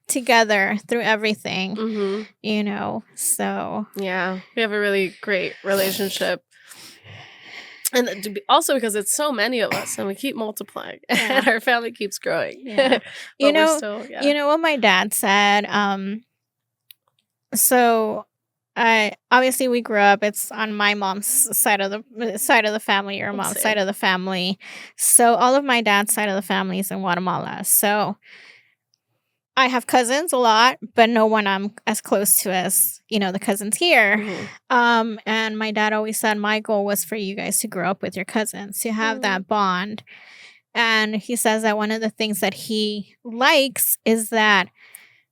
[SPEAKER 2] together through everything. So
[SPEAKER 1] yeah, we have a really great relationship. And also because it's so many of us and we keep multiplying and our family keeps growing.
[SPEAKER 2] Yeah. you know what my dad said? So obviously we grew up, it's on my mom's side of the family, or mom's side of the family. So all of my dad's side of the family is in Guatemala. So I have cousins a lot, but no one I'm as close to as, the cousins here. And my dad always said my goal was for you guys to grow up with your cousins, to have that bond. And he says that one of the things that he likes is that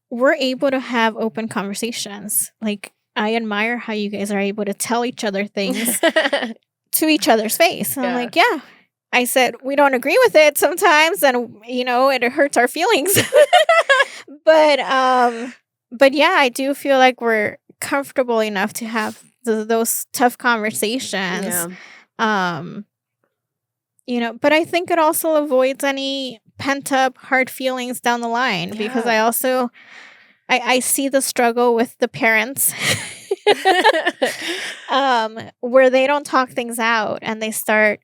[SPEAKER 2] we're able to have open conversations. Like, I admire how you guys are able to tell each other things to each other's face. And I'm like, yeah. I said, we don't agree with it sometimes, and, it hurts our feelings. But yeah, I do feel like we're comfortable enough to have those tough conversations. But I think it also avoids any pent-up hard feelings down the line, because I also I see the struggle with the parents where they don't talk things out and they start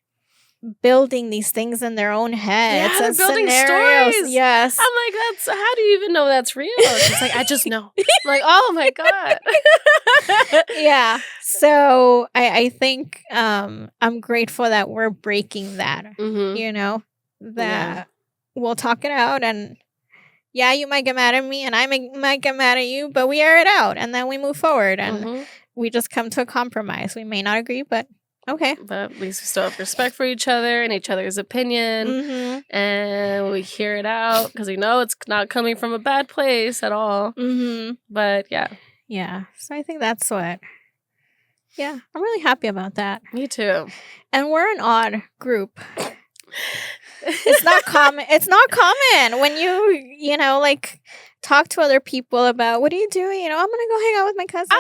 [SPEAKER 2] building these things in their own heads.
[SPEAKER 1] Yeah,
[SPEAKER 2] and
[SPEAKER 1] they're building
[SPEAKER 2] scenarios.
[SPEAKER 1] stories.
[SPEAKER 2] Yes.
[SPEAKER 1] I'm like, how do you even know that's real? She's like, I just know. I'm like, oh my God.
[SPEAKER 2] Yeah. So I think I'm grateful that we're breaking that, that we'll talk it out, and you might get mad at me and I might get mad at you, but we air it out and then we move forward and we just come to a compromise. We may not agree, but okay.
[SPEAKER 1] But at least we still have respect for each other and each other's opinion. And we hear it out because we know it's not coming from a bad place at all. But
[SPEAKER 2] yeah. So I think that's what. Yeah, I'm really happy about that.
[SPEAKER 1] Me too. And
[SPEAKER 2] we're an odd group. It's not common. It's not common when you like talk to other people about what are you doing? I'm gonna go hang out with my cousins.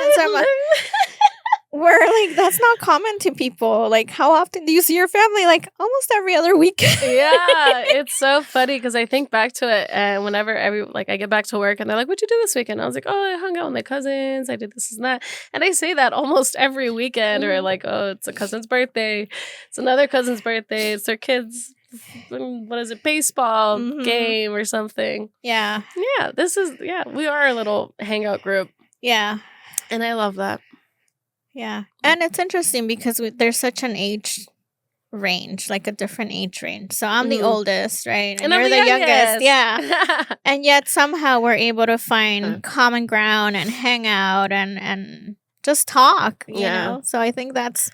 [SPEAKER 2] We're like, that's not common to people. Like, how often do you see your family? Like, almost every other week.
[SPEAKER 1] Yeah, it's so funny because I think back to it, and whenever I get back to work and they're like, "What'd you do this weekend?" I was like, "Oh, I hung out with my cousins. I did this and that." And I say that almost every weekend, or like, "Oh, it's a cousin's birthday. It's another cousin's birthday. It's their kids." What is it? Baseball game or something.
[SPEAKER 2] Yeah.
[SPEAKER 1] Yeah. We are a little hangout group.
[SPEAKER 2] Yeah.
[SPEAKER 1] And I love that.
[SPEAKER 2] Yeah. And it's interesting because there's such an age range, like a different age range. So I'm the oldest, right?
[SPEAKER 1] And you're the youngest.
[SPEAKER 2] Yeah. And yet somehow we're able to find common ground and hang out and just talk, you know? So I think that's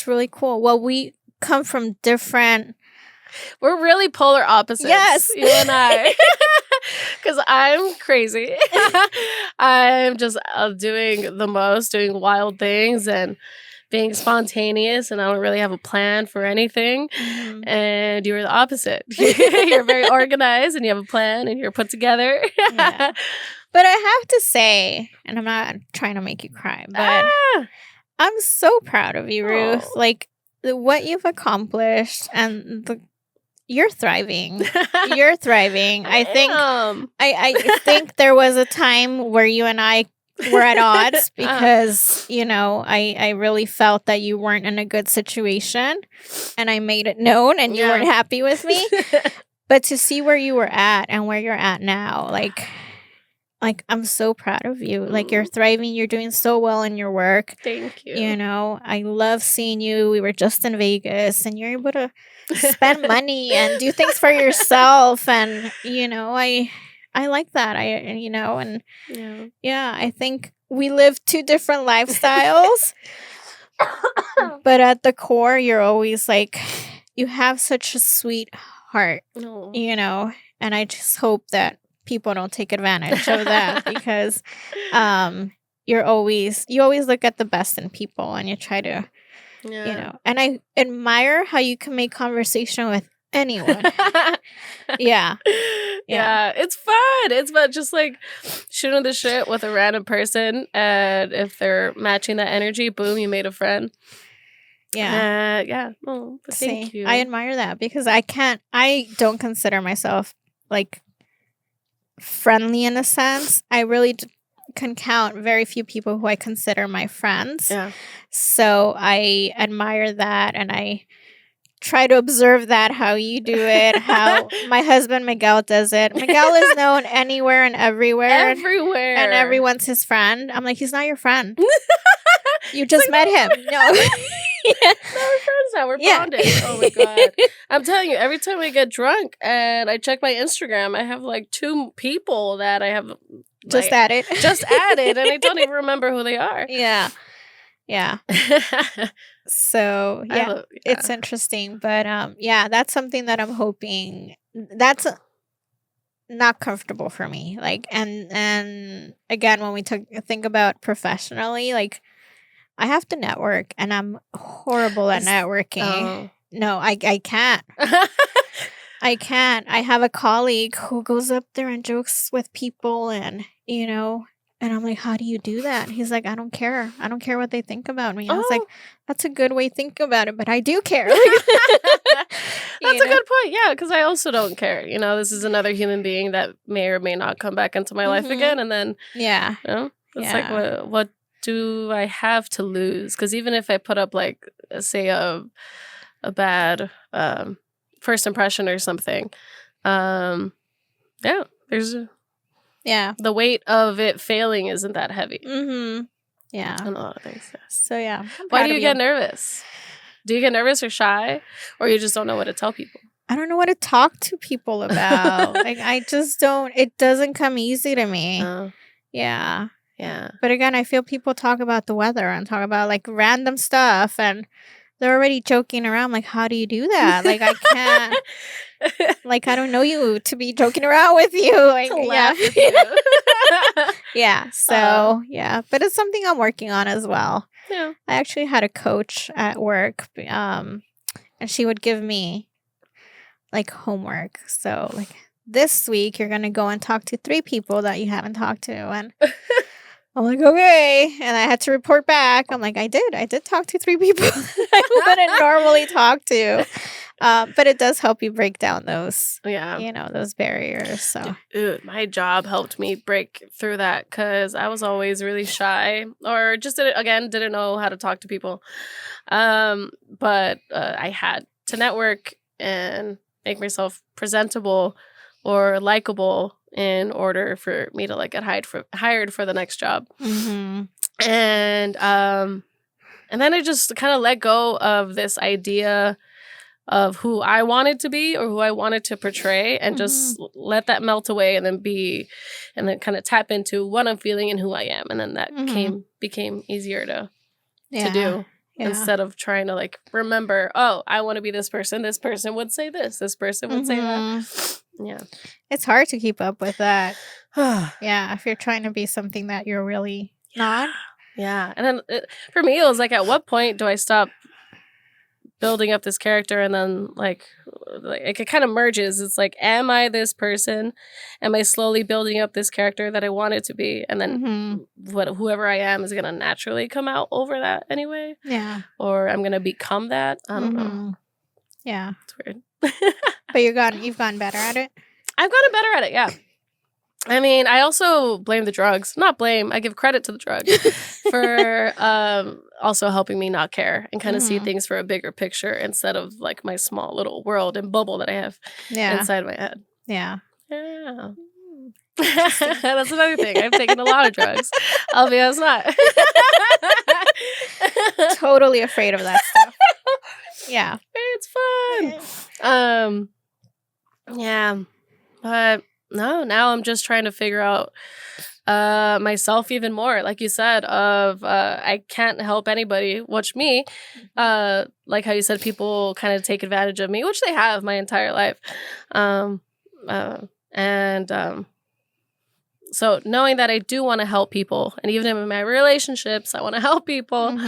[SPEAKER 2] really cool. Well, we come from different...
[SPEAKER 1] We're really polar opposites.
[SPEAKER 2] Yes.
[SPEAKER 1] You and I. Because I'm crazy. I'm just doing the most, doing wild things and being spontaneous, and I don't really have a plan for anything. And you're the opposite. You're very organized and you have a plan and you're put together.
[SPEAKER 2] Yeah. But I have to say, and I'm not trying to make you cry, but I'm so proud of you, Ruth. Like, what you've accomplished and you're thriving. You're thriving. I think there was a time where you and I were at odds because, I really felt that you weren't in a good situation and I made it known and you weren't happy with me. But to see where you were at and where you're at now, like, like, I'm so proud of you. Like, you're
[SPEAKER 1] Mm,
[SPEAKER 2] thriving. You're doing so well in your work.
[SPEAKER 1] thank
[SPEAKER 2] You
[SPEAKER 1] you.
[SPEAKER 2] know, I love seeing you. We were just in Vegas and you're able to spend money and do things for yourself. And, I like that. And
[SPEAKER 1] Yeah.
[SPEAKER 2] yeah, I think we live two different lifestyles, but at the core, you're always like, you have such a sweet heart,
[SPEAKER 1] No.
[SPEAKER 2] and I just hope that people don't take advantage of that because you always look at the best in people and you try to,
[SPEAKER 1] Yeah.
[SPEAKER 2] and I admire how you can make conversation with anyone. Yeah. Yeah.
[SPEAKER 1] Yeah, it's fun. It's fun just like shooting the shit with a random person. And if they're matching that energy, boom, you made a friend.
[SPEAKER 2] Yeah.
[SPEAKER 1] Yeah. Oh, but thank
[SPEAKER 2] See,
[SPEAKER 1] you.
[SPEAKER 2] I admire that because I don't consider myself like friendly in a sense. I really can count very few people who I consider my friends.
[SPEAKER 1] Yeah.
[SPEAKER 2] So I admire that and I try to observe that how you do it, how my husband Miguel does it. Miguel is known anywhere and everywhere.
[SPEAKER 1] Everywhere.
[SPEAKER 2] And everyone's his friend. I'm like, he's not your friend. You just met him. No.
[SPEAKER 1] Now we're friends now. We're bonded. Oh my god. I'm telling you, every time I get drunk and I check my Instagram, I have like 2 people that I have
[SPEAKER 2] Just
[SPEAKER 1] like,
[SPEAKER 2] added.
[SPEAKER 1] Just added, and I don't even remember who they are.
[SPEAKER 2] Yeah. Yeah. So yeah, it's interesting. But yeah, that's something that I'm hoping that's not comfortable for me. Like and again when we think about professionally, like I have to network and I'm horrible at networking.
[SPEAKER 1] Oh.
[SPEAKER 2] No, I can't. I can't. I have a colleague who goes up there and jokes with people and and I'm like, how do you do that? He's like, I don't care. I don't care what they think about me. I was like, that's a good way to think about it, but I do care.
[SPEAKER 1] That's a good point. Yeah, because I also don't care. This is another human being that may or may not come back into my life again. And then, it's like, what do I have to lose? Because even if I put up, like, say, a bad first impression or something, there's the weight of it failing isn't that heavy.
[SPEAKER 2] Yeah.
[SPEAKER 1] And a lot of things.
[SPEAKER 2] So yeah.
[SPEAKER 1] Why do you get nervous? Do you get nervous or shy, or you just don't know what to tell people?
[SPEAKER 2] I don't know what to talk to people about. Like I just don't. It doesn't come easy to me. Yeah.
[SPEAKER 1] Yeah.
[SPEAKER 2] But again, I feel people talk about the weather and talk about like random stuff and they're already joking around. Like, how do you do that? Like, I can't. Like, I don't know you to be joking around with you. Like,
[SPEAKER 1] to laugh with you.
[SPEAKER 2] Yeah. So, yeah. But it's something I'm working on as well.
[SPEAKER 1] Yeah.
[SPEAKER 2] I actually had a coach at work, and she would give me like homework. So, like, this week you're gonna go and talk to 3 people that you haven't talked to, and I'm like, okay. And I had to report back. I'm like, I did talk to 3 people I wouldn't normally talk to. But it does help you break down those, those barriers. So,
[SPEAKER 1] Dude, my job helped me break through that because I was always really shy or just didn't know how to talk to people. But I had to network and make myself presentable or likable in order for me to like get hired for the next job. And then I just kind of let go of this idea of who I wanted to be or who I wanted to portray and just let that melt away and then kind of tap into what I'm feeling and who I am. And then that became easier to do. Yeah. Instead of trying to like remember, I want to be this person would say this person would say that. Yeah.
[SPEAKER 2] It's hard to keep up with that. Yeah, if you're trying to be something that you're really not.
[SPEAKER 1] Yeah. And then for me, it was like, at what point do I stop building up this character and then like it kind of merges. It's like, am I this person? Am I slowly building up this character that I want it to be? And then whoever I am is going to naturally come out over that anyway.
[SPEAKER 2] Yeah.
[SPEAKER 1] Or I'm going to become that. I don't know.
[SPEAKER 2] Yeah.
[SPEAKER 1] It's weird.
[SPEAKER 2] But you've gotten better at it?
[SPEAKER 1] I've gotten better at it, yeah. I mean, I also blame the drugs. Not blame, I give credit to the drugs for also helping me not care and kind of see things for a bigger picture instead of like my small little world and bubble that I have inside my head.
[SPEAKER 2] Yeah.
[SPEAKER 1] Yeah. That's another thing. I've taken a lot of drugs. Elvia's not.
[SPEAKER 2] Totally afraid of that stuff. Yeah.
[SPEAKER 1] It's fun. Yeah. But no, now I'm just trying to figure out myself even more. Like you said, I can't help anybody, watch me. Like how you said, people kind of take advantage of me, which they have my entire life. So knowing that I do want to help people, and even in my relationships, I want to help people,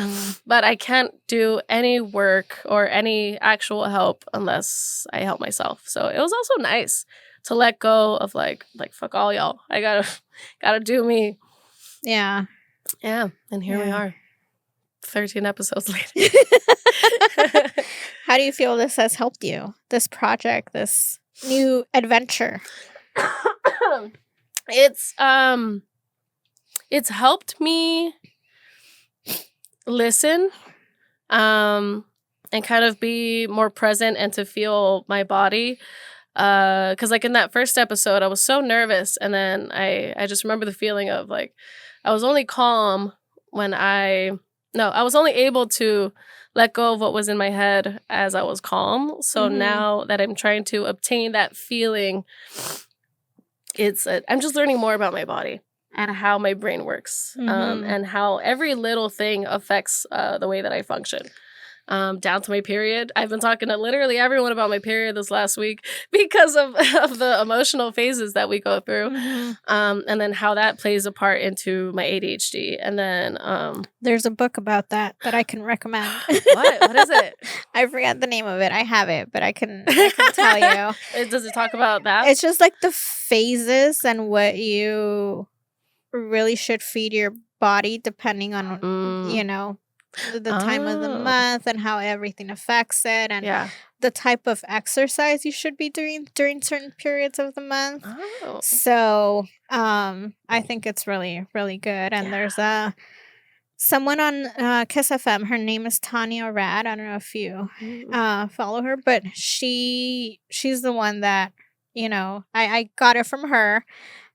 [SPEAKER 1] but I can't do any work or any actual help unless I help myself. So it was also nice to let go of like fuck all y'all. I gotta do me.
[SPEAKER 2] Yeah.
[SPEAKER 1] Yeah. And here we are, 13 episodes later.
[SPEAKER 2] How do you feel this has helped you? This project, this new adventure?
[SPEAKER 1] It's helped me listen and kind of be more present and to feel my body. Because like in that first episode, I was so nervous, and then I just remember the feeling of like I was only calm when I was only able to let go of what was in my head as I was calm. So now that I'm trying to obtain that feeling, I'm just learning more about my body and how my brain works, and how every little thing affects the way that I function. Down to my period. I've been talking to literally everyone about my period this last week because of the emotional phases that we go through, and then how that plays a part into my ADHD. And then
[SPEAKER 2] there's a book about that I can recommend.
[SPEAKER 1] What is it?
[SPEAKER 2] I forgot the name of it. I have it, but I can tell you.
[SPEAKER 1] Does it talk about that?
[SPEAKER 2] It's just like the phases and what you really should feed your body depending on the time of the month and how everything affects it, and the type of exercise you should be doing during certain periods of the month. So I think it's really, really good. And there's someone on Kiss FM. Her name is Tanya Rad. I don't know if you follow her, but she's the one that I got it from her.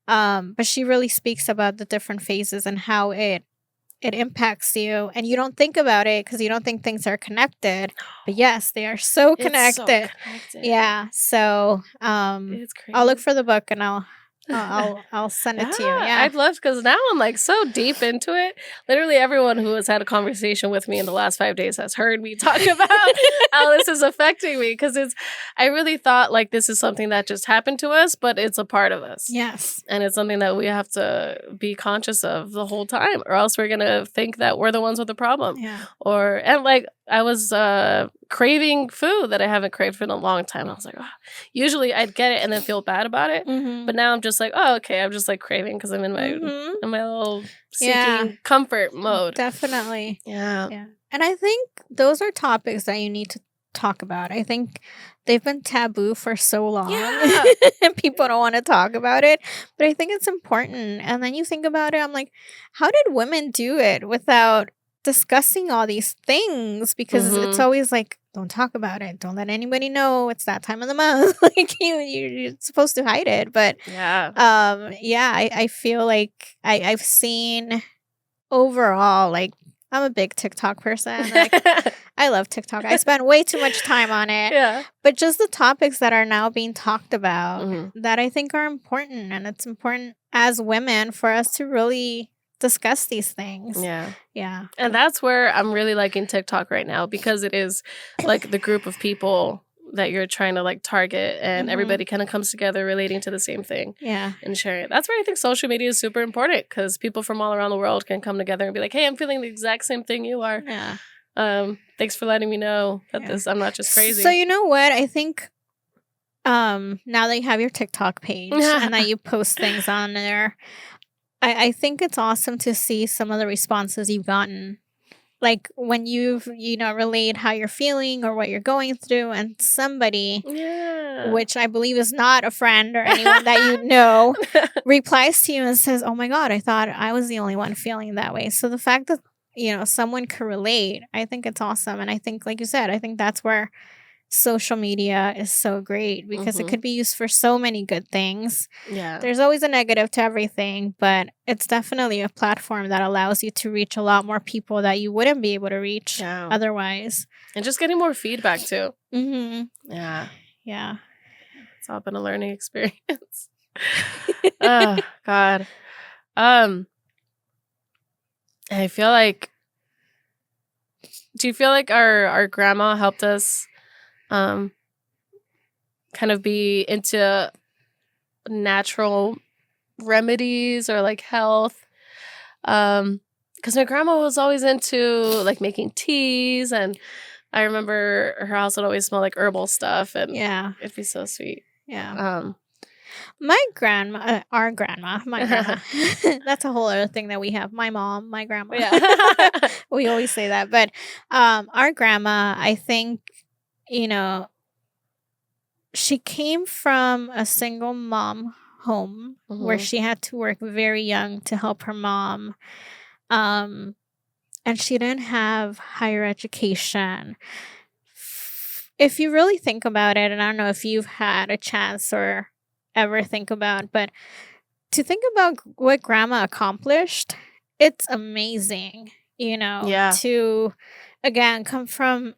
[SPEAKER 2] But she really speaks about the different phases and how it impacts you, and you don't think about it because you don't think things are connected. But yes, they are so connected.
[SPEAKER 1] So connected.
[SPEAKER 2] Yeah. So
[SPEAKER 1] it's crazy.
[SPEAKER 2] I'll look for the book and I'll send it to you. Yeah,
[SPEAKER 1] I'd love, because now I'm like so deep into it. Literally everyone who has had a conversation with me in the last 5 days has heard me talk about how this is affecting me, because I really thought like this is something that just happened to us, but it's a part of us.
[SPEAKER 2] Yes.
[SPEAKER 1] And it's something that we have to be conscious of the whole time, or else we're gonna think that we're the ones with the problem.
[SPEAKER 2] Yeah.
[SPEAKER 1] And like I was craving food that I haven't craved for in a long time. I was like, oh. Usually I'd get it and then feel bad about it. But now I'm just like, oh, okay. I'm just like craving because I'm in my little seeking comfort mode.
[SPEAKER 2] Definitely.
[SPEAKER 1] Yeah.
[SPEAKER 2] And I think those are topics that you need to talk about. I think they've been taboo for so long.
[SPEAKER 1] Yeah.
[SPEAKER 2] And people don't want to talk about it. But I think it's important. And then you think about it, I'm like, how did women do it without discussing all these things? Because it's always like, don't talk about it, don't let anybody know it's that time of the month. Like you're supposed to hide it. But I feel like I've seen overall, like, I'm a big TikTok person. Like, I love TikTok. I spend way too much time on it.
[SPEAKER 1] Yeah.
[SPEAKER 2] But just the topics that are now being talked about that I think are important, and it's important as women for us to really discuss these things. Yeah. And
[SPEAKER 1] that's where I'm really liking TikTok right now, because it is like the group of people that you're trying to like target, and everybody kind of comes together relating to the same thing.
[SPEAKER 2] Yeah.
[SPEAKER 1] And sharing it. That's where I think social media is super important, because people from all around the world can come together and be like, hey, I'm feeling the exact same thing you are.
[SPEAKER 2] Yeah.
[SPEAKER 1] Thanks for letting me know that I'm not just crazy.
[SPEAKER 2] So you know what? I think now that you have your TikTok page and that you post things on there, I think it's awesome to see some of the responses you've gotten. Like when you've, relayed how you're feeling or what you're going through, and somebody, which I believe is not a friend or anyone that you know, replies to you and says, oh my God, I thought I was the only one feeling that way. So the fact that, someone could relate, I think it's awesome. And I think, like you said, I think that's where social media is so great because it
[SPEAKER 1] Mhm.
[SPEAKER 2] could be used for so many good things.
[SPEAKER 1] Yeah.
[SPEAKER 2] There's always a negative to everything, but it's definitely a platform that allows you to reach a lot more people that you wouldn't be able to reach
[SPEAKER 1] Yeah.
[SPEAKER 2] otherwise.
[SPEAKER 1] And just getting more feedback too.
[SPEAKER 2] Mhm.
[SPEAKER 1] Yeah.
[SPEAKER 2] Yeah.
[SPEAKER 1] It's all been a learning experience. Oh, God. Um, I feel like do you feel like our grandma helped us um kind of be into natural remedies or like health? Because my grandma was always into like making teas, and I remember her house would always smell like herbal stuff, and
[SPEAKER 2] Yeah.
[SPEAKER 1] it'd be so sweet.
[SPEAKER 2] Yeah. My grandma, our grandma, my grandma. That's a whole other thing that we have. My mom, my grandma.
[SPEAKER 1] Yeah.
[SPEAKER 2] We always say that, but our grandma, I think, you know, she came from a single mom home where
[SPEAKER 1] Mhm.
[SPEAKER 2] she had to work very young to help her mom. Um, and she didn't have higher education. If you really think about it, and I don't know if you've had a chance or ever think about, but to think about what grandma accomplished, it's amazing,
[SPEAKER 1] Yeah.
[SPEAKER 2] to again come from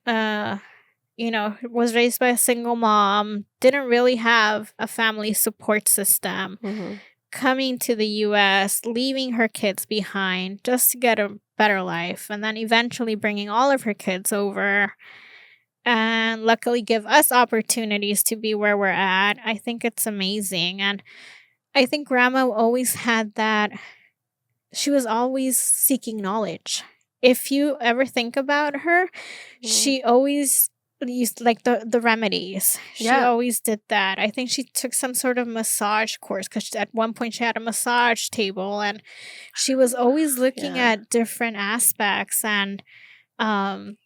[SPEAKER 2] was raised by a single mom, didn't really have a family support system,
[SPEAKER 1] Mhm.
[SPEAKER 2] coming to the US, leaving her kids behind just to get a better life, and then eventually bringing all of her kids over and luckily give us opportunities to be where we're at. I think it's amazing. And I think grandma always had that. She was always seeking knowledge. If you ever think about her,
[SPEAKER 1] Mhm.
[SPEAKER 2] she always used like the remedies. She
[SPEAKER 1] Yeah.
[SPEAKER 2] always did that. I think she took some sort of massage course because at one point she had a massage table, and she was always looking
[SPEAKER 1] Yeah.
[SPEAKER 2] at different aspects and um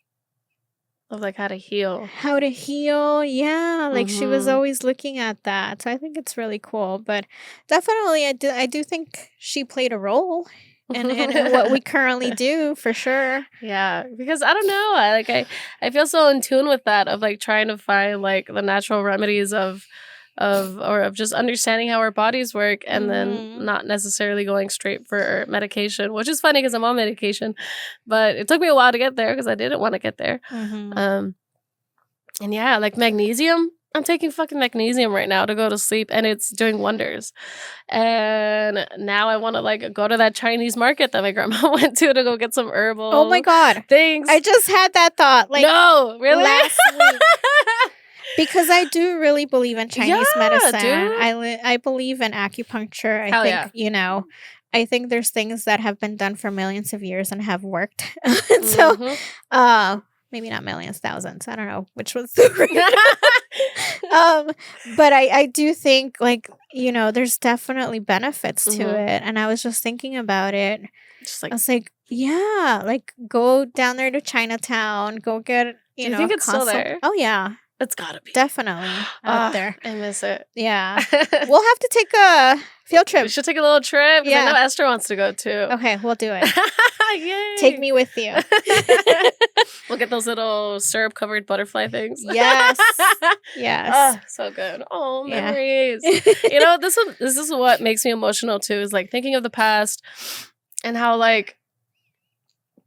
[SPEAKER 1] Of like how to heal.
[SPEAKER 2] how to heal. Yeah, like she was
[SPEAKER 1] Mhm.
[SPEAKER 2] always looking at that. So I think it's really cool. But definitely I do think she played a role in what we currently do for sure.
[SPEAKER 1] Yeah, because I don't know, I feel so in tune with that of like trying to find like the natural remedies of just understanding how our bodies work, and then
[SPEAKER 2] Hmm.
[SPEAKER 1] not necessarily going straight for medication, which is funny because I'm on medication, but it took me a while to get there because I didn't want to get there.
[SPEAKER 2] Hmm.
[SPEAKER 1] Um, and yeah, like magnesium. I'm taking fucking magnesium right now to go to sleep, and it's doing wonders. And now I want to like go to that Chinese market that my grandma went to go get some
[SPEAKER 2] Oh my
[SPEAKER 1] herbal
[SPEAKER 2] god.
[SPEAKER 1] things.
[SPEAKER 2] I just had that thought like
[SPEAKER 1] No, really?
[SPEAKER 2] last week. Because I do really believe in Chinese
[SPEAKER 1] Yeah,
[SPEAKER 2] medicine.
[SPEAKER 1] dude.
[SPEAKER 2] I believe in acupuncture. I
[SPEAKER 1] Hell
[SPEAKER 2] think,
[SPEAKER 1] yeah.
[SPEAKER 2] I think there's things that have been done for millions of years and have worked. So,
[SPEAKER 1] Mhm.
[SPEAKER 2] uh, maybe not millions, thousands. I don't know which was the but I do think like, there's definitely benefits to
[SPEAKER 1] Mhm.
[SPEAKER 2] it. And I was just thinking about it.
[SPEAKER 1] Just
[SPEAKER 2] I
[SPEAKER 1] like,
[SPEAKER 2] was like, yeah, like go down there to Chinatown, go get,
[SPEAKER 1] do you
[SPEAKER 2] a
[SPEAKER 1] think it's still
[SPEAKER 2] consult.
[SPEAKER 1] there?
[SPEAKER 2] Oh yeah,
[SPEAKER 1] It's gotta be.
[SPEAKER 2] definitely out
[SPEAKER 1] Ah,
[SPEAKER 2] there.
[SPEAKER 1] I miss it.
[SPEAKER 2] Yeah. We'll have to take a field
[SPEAKER 1] We
[SPEAKER 2] trip.
[SPEAKER 1] should take a little trip because I know
[SPEAKER 2] Yeah.
[SPEAKER 1] Esther wants to go too.
[SPEAKER 2] Okay, we'll do it.
[SPEAKER 1] Yay!
[SPEAKER 2] Take me with you.
[SPEAKER 1] We'll get those little syrup covered butterfly things.
[SPEAKER 2] Yes. Yes.
[SPEAKER 1] Oh, so good. Oh,
[SPEAKER 2] Yeah.
[SPEAKER 1] memories. This is what makes me emotional too, is like thinking of the past and how like,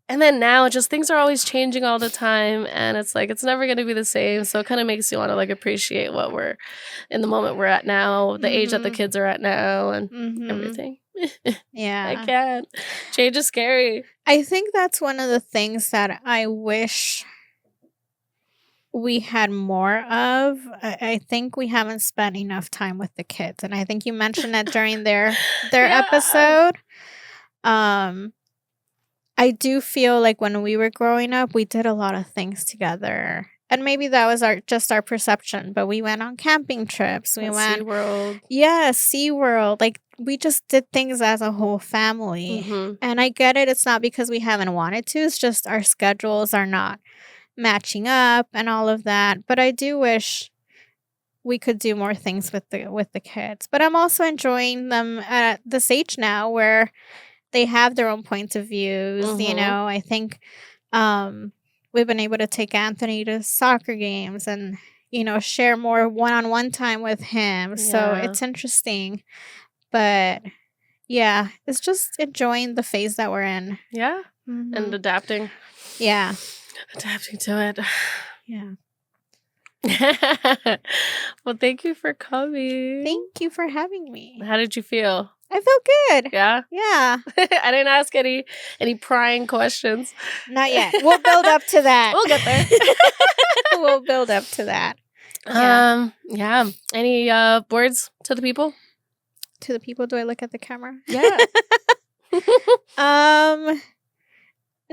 [SPEAKER 1] and then now just things are always changing all the time, and it's like it's never going to be the same, so it kind of makes you want to like appreciate what we're in the moment we're at now, the age that the
[SPEAKER 2] Mhm.
[SPEAKER 1] kids are at now, and
[SPEAKER 2] Mhm.
[SPEAKER 1] everything.
[SPEAKER 2] Yeah.
[SPEAKER 1] I can't. Change is scary.
[SPEAKER 2] I think that's one of the things that I wish we had more of. I think we haven't spent enough time with the kids, and I think you mentioned that during their
[SPEAKER 1] Yeah.
[SPEAKER 2] episode. I do feel like when we were growing up, we did a lot of things together. And maybe that was our perception, but we went on camping trips. We
[SPEAKER 1] At
[SPEAKER 2] went,
[SPEAKER 1] SeaWorld.
[SPEAKER 2] yeah, SeaWorld. Like we just did things as a whole family.
[SPEAKER 1] Mhm.
[SPEAKER 2] And I get it. It's not because we haven't wanted to. It's just our schedules are not matching up and all of that. But I do wish we could do more things with the kids. But I'm also enjoying them at this age now where they have their own points of views.
[SPEAKER 1] Mhm.
[SPEAKER 2] I think we've been able to take Anthony to soccer games, and share more one-on-one time with him. So
[SPEAKER 1] Yeah.
[SPEAKER 2] it's interesting. But yeah, it's just enjoying the phase that we're in.
[SPEAKER 1] Yeah.
[SPEAKER 2] Mhm.
[SPEAKER 1] And adapting.
[SPEAKER 2] Yeah.
[SPEAKER 1] Adapting to it.
[SPEAKER 2] Yeah.
[SPEAKER 1] Well, thank you for coming.
[SPEAKER 2] Thank you for having me.
[SPEAKER 1] How did you feel?
[SPEAKER 2] I felt good.
[SPEAKER 1] Yeah?
[SPEAKER 2] Yeah.
[SPEAKER 1] I didn't ask any prying questions.
[SPEAKER 2] Not yet. We'll build up to that.
[SPEAKER 1] We'll get there.
[SPEAKER 2] We'll build up to that. Yeah.
[SPEAKER 1] Yeah. Any words to the people?
[SPEAKER 2] To the people, do I look at the camera?
[SPEAKER 1] Yeah.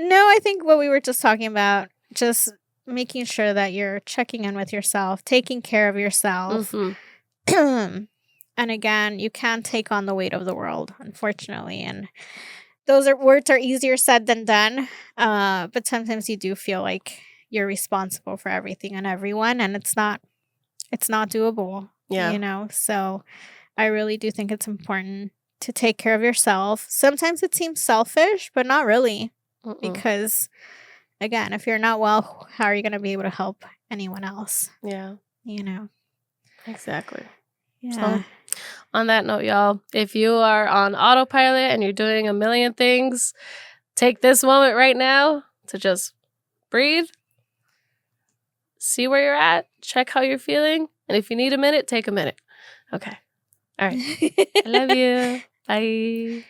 [SPEAKER 2] No, I think what we were just talking about, just making sure that you're checking in with yourself, taking care of yourself.
[SPEAKER 1] Mhm.
[SPEAKER 2] And again, you can't take on the weight of the world, unfortunately. And those words are easier said than done. But sometimes you do feel like you're responsible for everything and everyone, and it's not doable.
[SPEAKER 1] Yeah.
[SPEAKER 2] So I really do think it's important to take care of yourself. Sometimes it seems selfish, but not really.
[SPEAKER 1] Mm-mm.
[SPEAKER 2] Because again, if you're not well, how are you going to be able to help anyone else?
[SPEAKER 1] Yeah. Exactly.
[SPEAKER 2] Yeah.
[SPEAKER 1] So, on that note, y'all, if you are on autopilot and you're doing a million things, take this moment right now to just breathe, see where you're at, check how you're feeling, and if you need a minute, take a minute. Okay. All right. I love you. Bye.